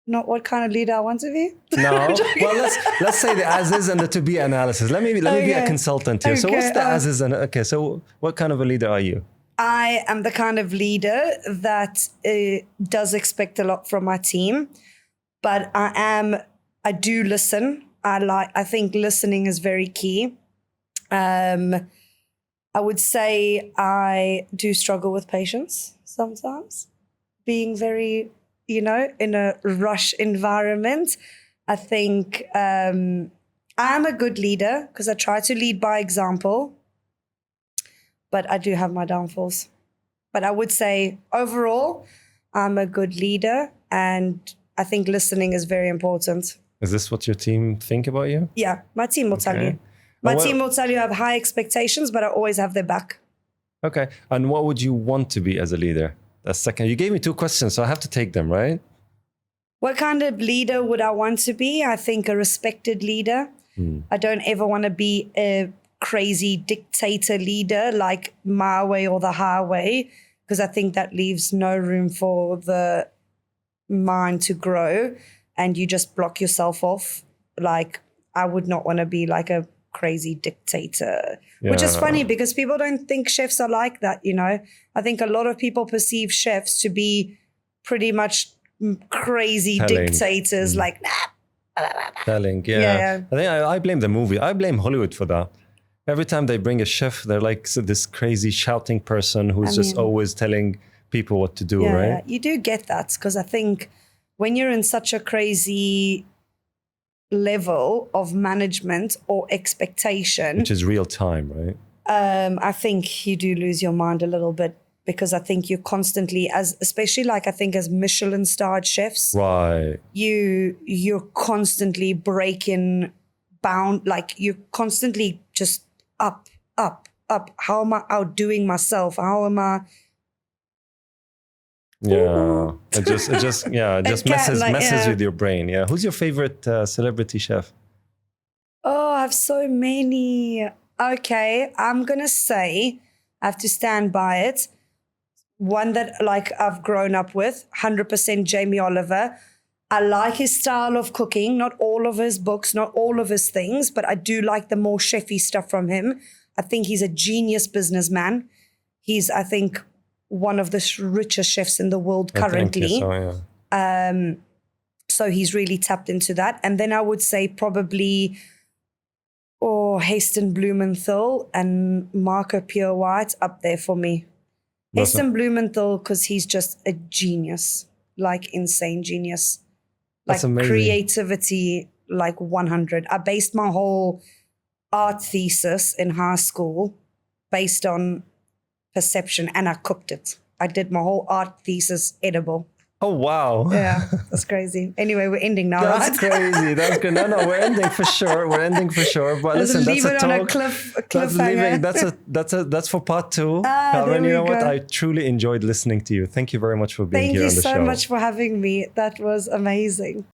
Not what kind of leader I want to be? No. Well, let's say the as is and the to be analysis. Let me be a consultant here. Okay. So what's the as is and so what kind of a leader are you? I am the kind of leader that does expect a lot from my team, but I do listen I think listening is very key. I would say I do struggle with patience sometimes, being very, in a rush environment. I think I'm a good leader because I try to lead by example, but I do have my downfalls. But I would say overall, I'm a good leader, and I think listening is very important. Is this what your team think about you? Yeah, my team will tell you. My team will tell you I have high expectations, but I always have their back. Okay. And what would you want to be as a leader? A second. You gave me 2 questions, so I have to take them, right? What kind of leader would I want to be? I think a respected leader. I don't ever want to be a crazy dictator leader like my way or the highway, because I think that leaves no room for the mind to grow and you just block yourself off. Like, I would not want to be like a crazy dictator, which is funny because people don't think chefs are like that, I think a lot of people perceive chefs to be pretty much crazy dictators, like telling. I think I blame the movie. I blame Hollywood for that. Every time they bring a chef, they're like this crazy shouting person who's just always telling people what to do, right? You do get that, because I think when you're in such a crazy level of management or expectation, which is real time, right? I think you do lose your mind a little bit, because I think you're constantly, especially like I think as Michelin starred chefs, right? You're constantly breaking bound, like you're constantly just up. How am I outdoing myself? How am I? Yeah, it just messes with your brain. Yeah, who's your favorite celebrity chef? Oh, I have so many. Okay, I'm gonna say I have to stand by it. One that like I've grown up with, 100% Jamie Oliver. I like his style of cooking, not all of his books, not all of his things, but I do like the more chefy stuff from him. I think he's a genius businessman. He's, I think, one of the richest chefs in the world currently. So he's really tapped into that. And then I would say probably Heston Blumenthal and Marco Pure White up there for me. Heston Blumenthal, because he's just a genius, like insane genius. Like creativity, like 100. I based my whole art thesis in high school based on perception, and I cooked it. I did my whole art thesis edible. Oh, wow. Yeah, that's crazy. Anyway, we're ending now, that's crazy. That's good. No, we're ending for sure. But listen, leave that's it a talk. On a cliffhanger. That's for part 2. Carmen, you know what? I truly enjoyed listening to you. Thank you very much for being here on the show. Thank you so much for having me. That was amazing.